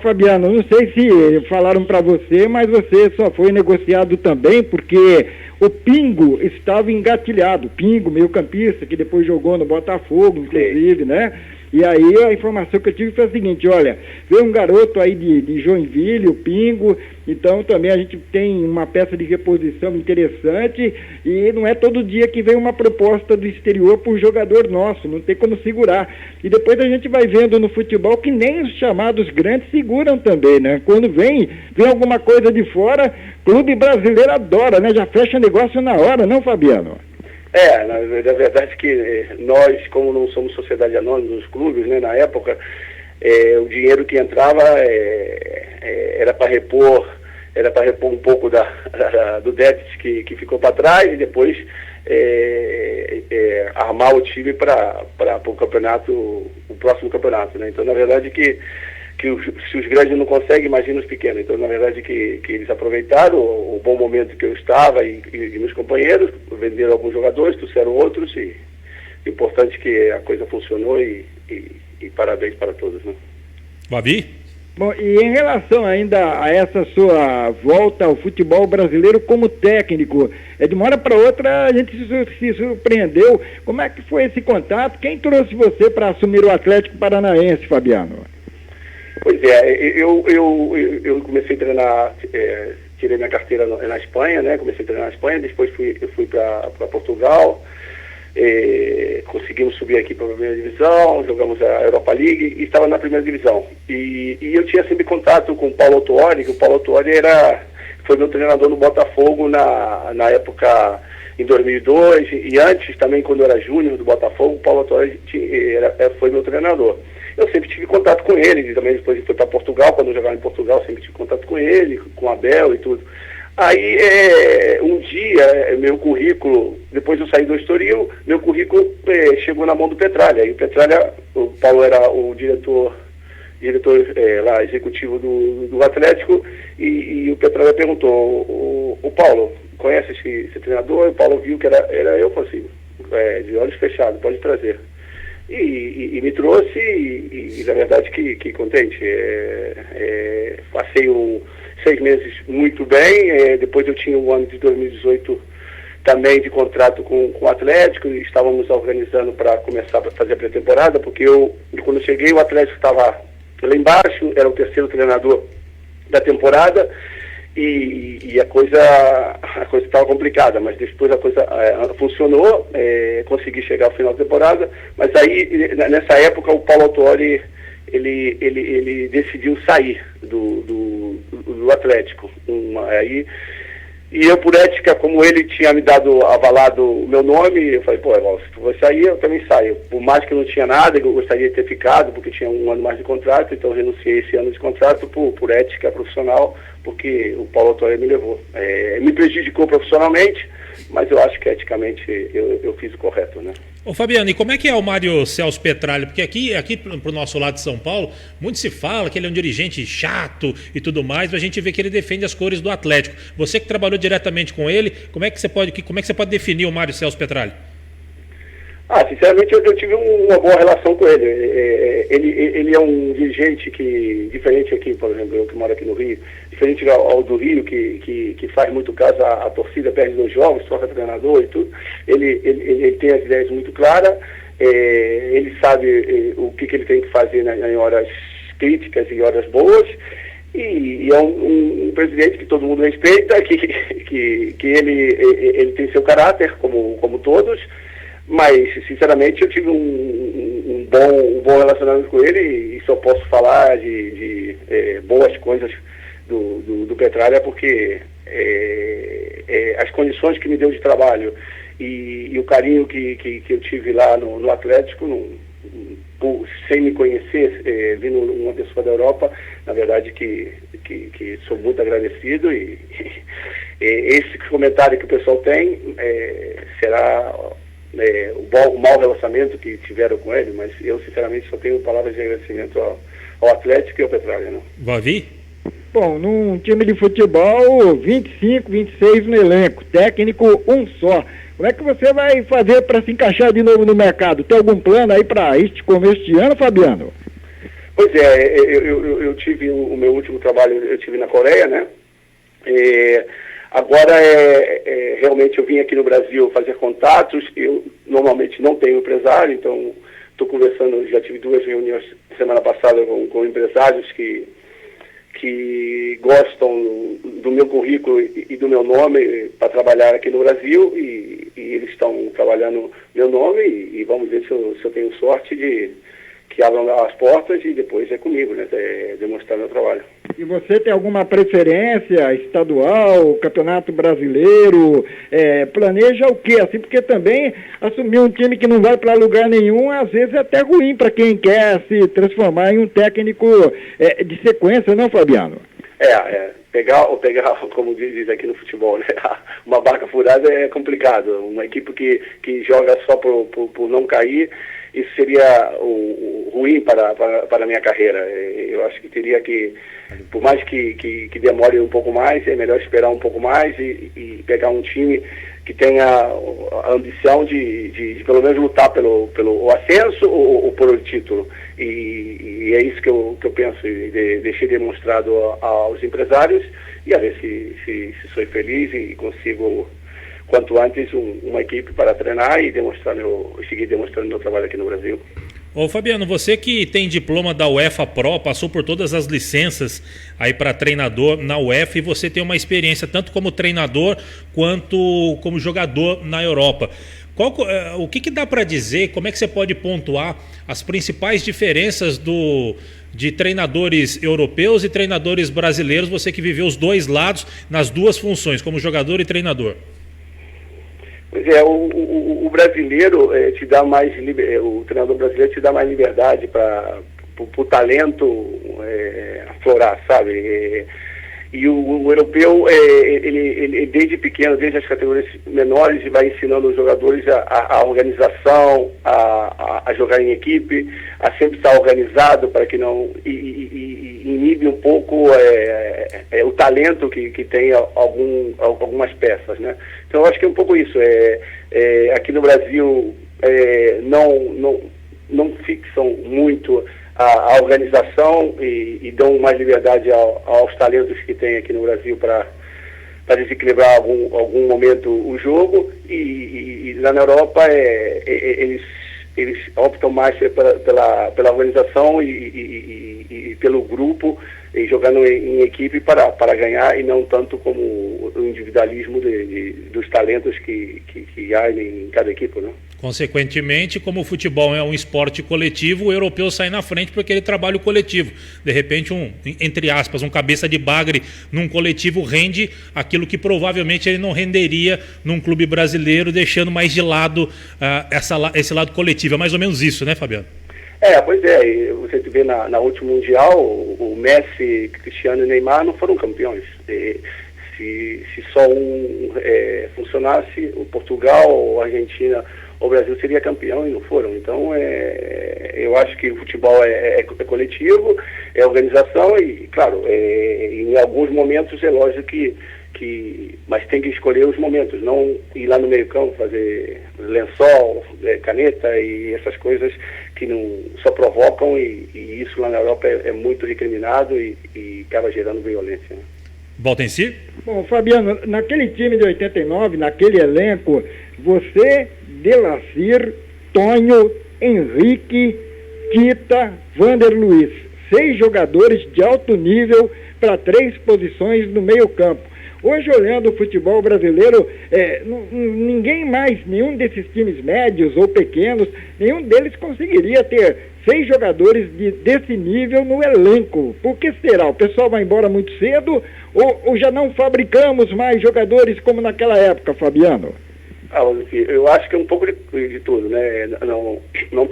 Fabiano, não sei se falaram para você, mas você só foi negociado também porque o Pingo estava engatilhado. Pingo, meio campista, que depois jogou no Botafogo, inclusive, né? E aí a informação que eu tive foi a seguinte, olha, veio um garoto aí de Joinville, o Pingo, então também a gente tem uma peça de reposição interessante, e não é todo dia que vem uma proposta do exterior para um jogador nosso, não tem como segurar. E depois a gente vai vendo no futebol que nem os chamados grandes seguram também, né? Quando vem alguma coisa de fora, clube brasileiro adora, né? Já fecha negócio na hora, não, Fabiano? Na verdade que nós, como não somos sociedade anônima dos clubes, né, na época, o dinheiro que entrava era para repor um pouco do déficit que ficou para trás e depois armar o time para o campeonato, o próximo campeonato, né? Então, na verdade, se os grandes não conseguem, imagina os pequenos. Então, na verdade, que eles aproveitaram o bom momento que eu estava e meus companheiros, venderam alguns jogadores, trouxeram outros e importante que a coisa funcionou e parabéns para todos, né? Babi? Bom, e em relação ainda a essa sua volta ao futebol brasileiro como técnico, de uma hora para outra a gente se surpreendeu. Como é que foi esse contato? Quem trouxe você para assumir o Atlético Paranaense, Fabiano? Pois é, eu comecei a treinar, tirei minha carteira na Espanha, né? Comecei a treinar na Espanha, depois eu fui para Portugal. Conseguimos subir aqui para a primeira divisão, jogamos a Europa League e estava na primeira divisão. E eu tinha sempre contato com o Paulo Autuori, que o Paulo Autuori foi meu treinador no Botafogo na época, em 2002, e antes também, quando eu era júnior do Botafogo, o Paulo Autuori foi meu treinador. Eu sempre tive contato com ele, e também depois ele foi para Portugal, quando eu jogava em Portugal, sempre tive contato com ele, com o Abel e tudo. Aí, um dia, meu currículo, depois eu saí do Estoril, meu currículo chegou na mão do Petralha. E o Paulo era o diretor lá, executivo do Atlético, e o Petralha perguntou, o Paulo, conhece esse treinador? E o Paulo viu que era eu, falou assim, de olhos fechados, pode trazer. E me trouxe, e na verdade que contente. Passei 6 meses muito bem, depois eu tinha o ano de 2018 também de contrato com o Atlético, e estávamos organizando para começar a fazer a pré-temporada, porque quando eu cheguei o Atlético estava lá embaixo, era o terceiro treinador da temporada, e a coisa estava complicada, mas depois a coisa funcionou, consegui chegar ao final da temporada, mas aí nessa época o Paulo Autuori ele decidiu sair do Atlético. E eu, por ética, como ele tinha me avalado o meu nome, eu falei, se tu vai sair, eu também saio. Por mais que eu não tinha nada, eu gostaria de ter ficado, porque tinha um ano mais de contrato, então eu renunciei esse ano de contrato por ética profissional, porque o Paulo Autuori me levou. Me prejudicou profissionalmente, mas eu acho que eticamente eu fiz o correto, né? Ô Fabiano, e como é que é o Mário Celso Petralha? Porque aqui pro nosso lado de São Paulo, muito se fala que ele é um dirigente chato e tudo mais, mas a gente vê que ele defende as cores do Atlético. Você que trabalhou diretamente com ele, como é que você pode definir o Mário Celso Petralha? Sinceramente, eu tive uma boa relação com ele. Ele é um dirigente diferente aqui, por exemplo, eu que moro aqui no Rio, diferente ao do Rio, que faz muito caso a torcida, perde 2 jogos, troca treinador e tudo. Ele tem as ideias muito claras, ele sabe o que ele tem que fazer em horas críticas e horas boas, e é um presidente que todo mundo respeita, que ele tem seu caráter, como todos. Mas, sinceramente, eu tive um bom relacionamento com ele e só posso falar de boas coisas do Petralha, porque as condições que me deu de trabalho e o carinho que eu tive lá no Atlético, sem me conhecer, vindo uma pessoa da Europa, na verdade que sou muito agradecido, e esse comentário que o pessoal tem será... o mau relacionamento que tiveram com ele, mas eu sinceramente só tenho palavras de agradecimento ao Atlético e ao Petralha, né? Vavi? Bom, num time de futebol, 25, 26 no elenco, técnico um só. Como é que você vai fazer para se encaixar de novo no mercado? Tem algum plano aí para este começo de ano, Fabiano? Pois eu tive o meu último trabalho, eu tive na Coreia, né? Agora, realmente eu vim aqui no Brasil fazer contatos. Eu normalmente não tenho empresário, então estou conversando, já tive 2 reuniões semana passada com empresários que gostam do meu currículo e do meu nome para trabalhar aqui no Brasil, e eles estão trabalhando meu nome, e vamos ver se eu tenho sorte de que abram as portas, e depois é comigo, né? Demonstrar meu trabalho. E você tem alguma preferência estadual, campeonato brasileiro? Planeja o quê? Assim, porque também assumir um time que não vai para lugar nenhum, às vezes é até ruim para quem quer se transformar em um técnico de sequência, não, Fabiano? Pegar, como diz aqui no futebol, né? Uma barca furada é complicado. Uma equipe que joga só por não cair, isso seria ruim para a minha carreira. Eu acho que teria que, por mais que demore um pouco mais, é melhor esperar um pouco mais e pegar um time que tenha a ambição de pelo menos lutar pelo ascenso ou por o título. E é isso que eu penso, deixei demonstrado aos empresários, e a ver se sou feliz e consigo, quanto antes, uma equipe para treinar e seguir demonstrando meu trabalho aqui no Brasil. Ô Fabiano, você que tem diploma da UEFA Pro, passou por todas as licenças aí para treinador na UEFA, e você tem uma experiência tanto como treinador quanto como jogador na Europa. O que dá para dizer, como é que você pode pontuar as principais diferenças de treinadores europeus e treinadores brasileiros, você que viveu os dois lados nas duas funções, como jogador e treinador? Pois é, o brasileiro te dá mais, o treinador brasileiro te dá mais liberdade para o talento aflorar, sabe? E o europeu, ele desde pequeno, desde as categorias menores, vai ensinando os jogadores a organização, a jogar em equipe, a sempre estar organizado para que não inibe um pouco o talento que tem algumas peças, né? Então eu acho que é um pouco isso. Aqui no Brasil não fixam muito a organização e dão mais liberdade aos talentos que tem aqui no Brasil para desequilibrar algum momento o jogo, e lá na Europa eles optam mais pela organização e pelo grupo, e jogando em equipe para ganhar, e não tanto como o individualismo dos talentos que há em cada equipe, né? Consequentemente, como o futebol é um esporte coletivo, o europeu sai na frente porque ele trabalha o coletivo. De repente, entre aspas, um cabeça de bagre num coletivo rende aquilo que provavelmente ele não renderia num clube brasileiro, deixando mais de lado esse lado coletivo. É mais ou menos isso, né, Fabiano? Pois é. E você vê na última Mundial, o Messi, Cristiano e Neymar não foram campeões. Se só um funcionasse, o Portugal, a Argentina, o Brasil seria campeão, e não foram. Então, eu acho que o futebol é coletivo, é organização, e, claro, em alguns momentos é lógico mas tem que escolher os momentos, não ir lá no meio-campo fazer lençol, caneta e essas coisas que não só provocam, e isso lá na Europa é muito recriminado e acaba gerando violência, né? Volta em si? Bom, Fabiano, naquele time de 89, naquele elenco, você, Delacir, Tonho, Henrique, Tita, Vander Luiz, 6 jogadores de alto nível para 3 posições no meio-campo. Hoje, olhando o futebol brasileiro, ninguém mais, nenhum desses times médios ou pequenos, nenhum deles conseguiria ter 6 jogadores desse nível no elenco. Por que será? O pessoal vai embora muito cedo ou já não fabricamos mais jogadores como naquela época, Fabiano? Eu acho que é um pouco de tudo, né? Não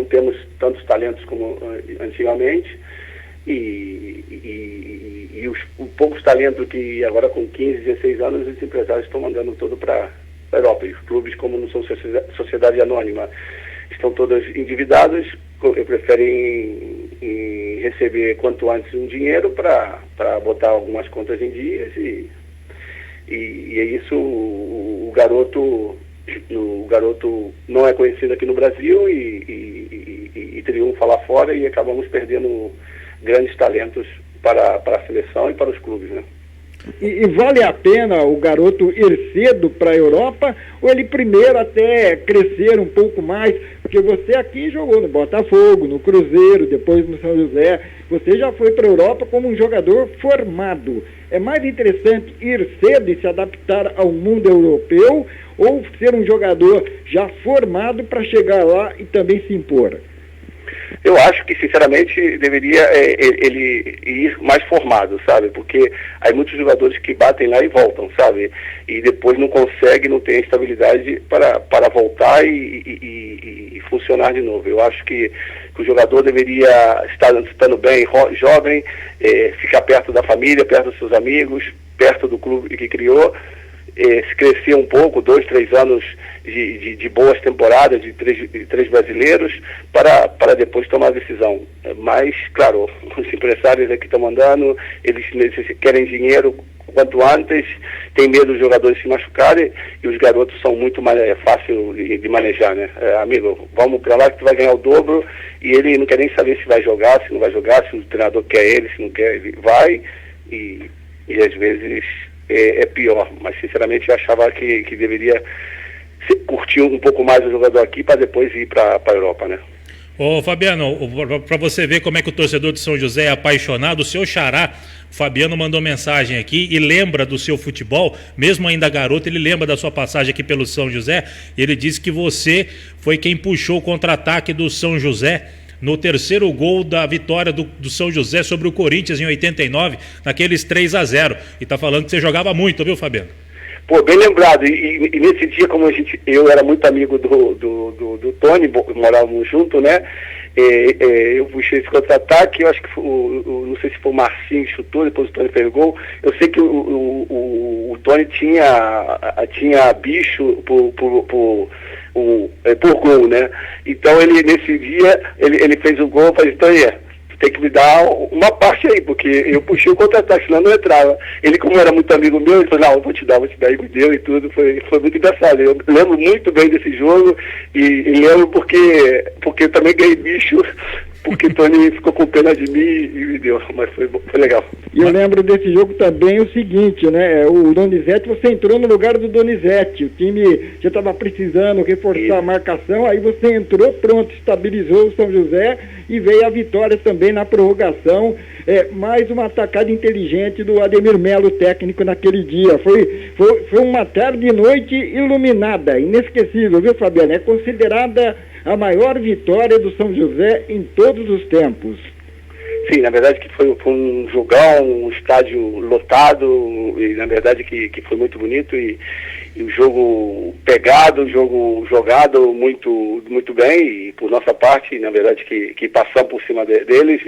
temos tantos talentos como antigamente, e os poucos talentos que agora com 15, 16 anos os empresários estão mandando todo para a Europa. E os clubes, como não são sociedade anônima, estão todos endividados, preferem receber quanto antes um dinheiro para botar algumas contas em dias, e é isso. O garoto não é conhecido aqui no Brasil e triunfa lá fora, e acabamos perdendo grandes talentos para a seleção e para os clubes, né? E vale a pena o garoto ir cedo para a Europa, ou ele primeiro até crescer um pouco mais? Porque você aqui jogou no Botafogo, no Cruzeiro, depois no São José, você já foi para a Europa como um jogador formado. É mais interessante ir cedo e se adaptar ao mundo europeu, ou ser um jogador já formado para chegar lá e também se impor? Eu acho que, sinceramente, deveria ele ir mais formado, sabe? Porque há muitos jogadores que batem lá e voltam, sabe? E depois não conseguem, não tem a estabilidade para voltar e funcionar de novo. Eu acho que o jogador deveria estar estando bem, jovem, ficar perto da família, perto dos seus amigos, perto do clube que criou, se crescer um pouco, 2, 3 anos de boas temporadas, de três brasileiros, para depois tomar a decisão. Mas, claro, os empresários aqui estão mandando, eles querem dinheiro quanto antes, tem medo dos jogadores se machucarem, e os garotos são muito mais fácil de manejar, né? Amigo, vamos para lá que tu vai ganhar o dobro, e ele não quer nem saber se vai jogar, se não vai jogar, se o treinador quer ele, se não quer, ele vai, e às vezes é pior. Mas, sinceramente, eu achava que deveria curtir um pouco mais o jogador aqui para depois ir para a Europa, né? Ô Fabiano, para você ver como é que o torcedor de São José é apaixonado, o seu xará, o Fabiano mandou mensagem aqui e lembra do seu futebol, mesmo ainda garoto, ele lembra da sua passagem aqui pelo São José, e ele disse que você foi quem puxou o contra-ataque do São José no terceiro gol da vitória do São José sobre o Corinthians em 89, naqueles 3-0, e tá falando que você jogava muito, viu, Fabiano? Pô, bem lembrado, e nesse dia, como eu era muito amigo do Tony, morávamos junto, né, eu puxei esse contra-ataque, eu acho que não sei se foi o Marcinho que chutou, depois o Tony pegou, eu sei que o Tony tinha bicho por gol, né, então ele, nesse dia, ele fez o gol, eu falei, Tony, tem que me dar uma parte aí, porque eu puxei o contra-ataque, senão não entrava. Ele, como era muito amigo meu, ele falou, não, eu vou te dar, e me deu e tudo, foi muito engraçado. Eu lembro muito bem desse jogo, e lembro porque eu também ganhei bicho, porque o Tony ficou com pena de mim e me deu, mas foi legal. E eu lembro desse jogo também o seguinte, né, o Donizete, você entrou no lugar do Donizete, o time já estava precisando reforçar a marcação, aí você entrou, pronto, estabilizou o São José e veio a vitória também na prorrogação, mais uma atacada inteligente do Ademir Melo, técnico, naquele dia. Foi uma tarde e noite iluminada, inesquecível, viu, Fabiano? É considerada a maior vitória do São José em todos os tempos. Sim, na verdade que foi um jogão, um estádio lotado, e na verdade que foi muito bonito, e o jogo pegado, o jogo jogado muito, muito bem, e por nossa parte, na verdade que passamos por cima deles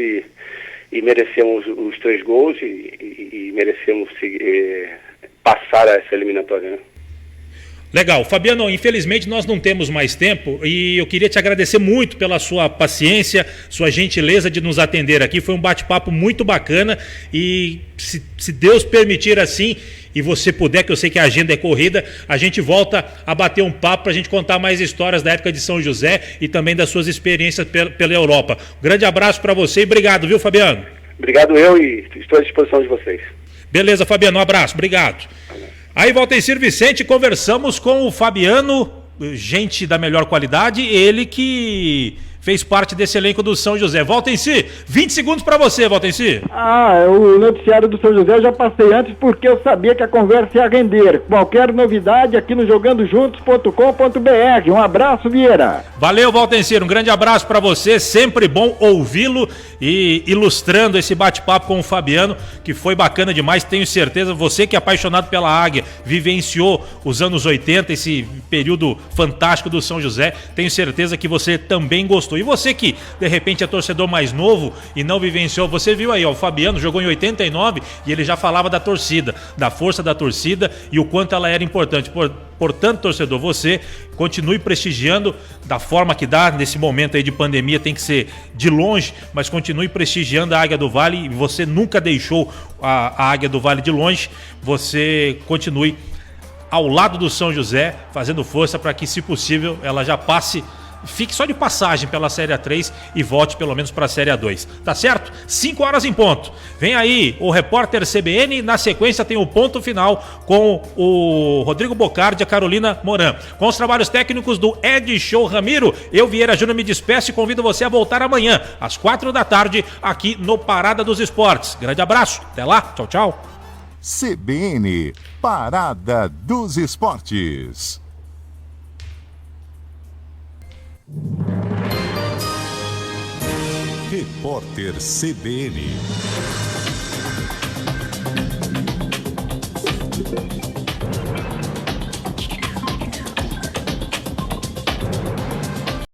e merecemos os 3 gols e merecemos passar essa eliminatória, né? Legal. Fabiano, infelizmente nós não temos mais tempo e eu queria te agradecer muito pela sua paciência, sua gentileza de nos atender aqui. Foi um bate-papo muito bacana e se Deus permitir assim e você puder, que eu sei que a agenda é corrida, a gente volta a bater um papo para a gente contar mais histórias da época de São José e também das suas experiências pela Europa. Um grande abraço para você e obrigado, viu, Fabiano? Obrigado eu e estou à disposição de vocês. Beleza, Fabiano, um abraço, obrigado. Aí, Valtencir Vicente, conversamos com o Fabiano, gente da melhor qualidade, ele que fez parte desse elenco do São José. Valtencir, 20 segundos para você, Valtencir. O noticiário do São José eu já passei antes porque eu sabia que a conversa ia render. Qualquer novidade aqui no jogandojuntos.com.br. Um abraço, Vieira. Valeu, Valtencir, um grande abraço para você, sempre bom ouvi-lo e ilustrando esse bate-papo com o Fabiano, que foi bacana demais, tenho certeza, você que é apaixonado pela Águia, vivenciou os anos 80, esse período fantástico do São José, tenho certeza que você também gostou. E você que, de repente, é torcedor mais novo e não vivenciou, você viu aí, ó, o Fabiano jogou em 89 e ele já falava da torcida, da força da torcida e o quanto ela era importante. Portanto, torcedor, você continue prestigiando da forma que dá, nesse momento aí de pandemia tem que ser de longe, mas continue prestigiando a Águia do Vale e você nunca deixou a Águia do Vale de longe, você continue ao lado do São José, fazendo força para que, se possível, ela já passe, fique só de passagem pela Série A3 e volte pelo menos para a Série A2. Tá certo? 5 horas em ponto. Vem aí o repórter CBN, na sequência tem o ponto final com o Rodrigo Bocardi e a Carolina Moran. Com os trabalhos técnicos do Ed Show Ramiro, eu, Vieira Júnior, me despeço e convido você a voltar amanhã, às 4 da tarde, aqui no Parada dos Esportes. Grande abraço, até lá, tchau, tchau. CBN, Parada dos Esportes. Repórter CBN.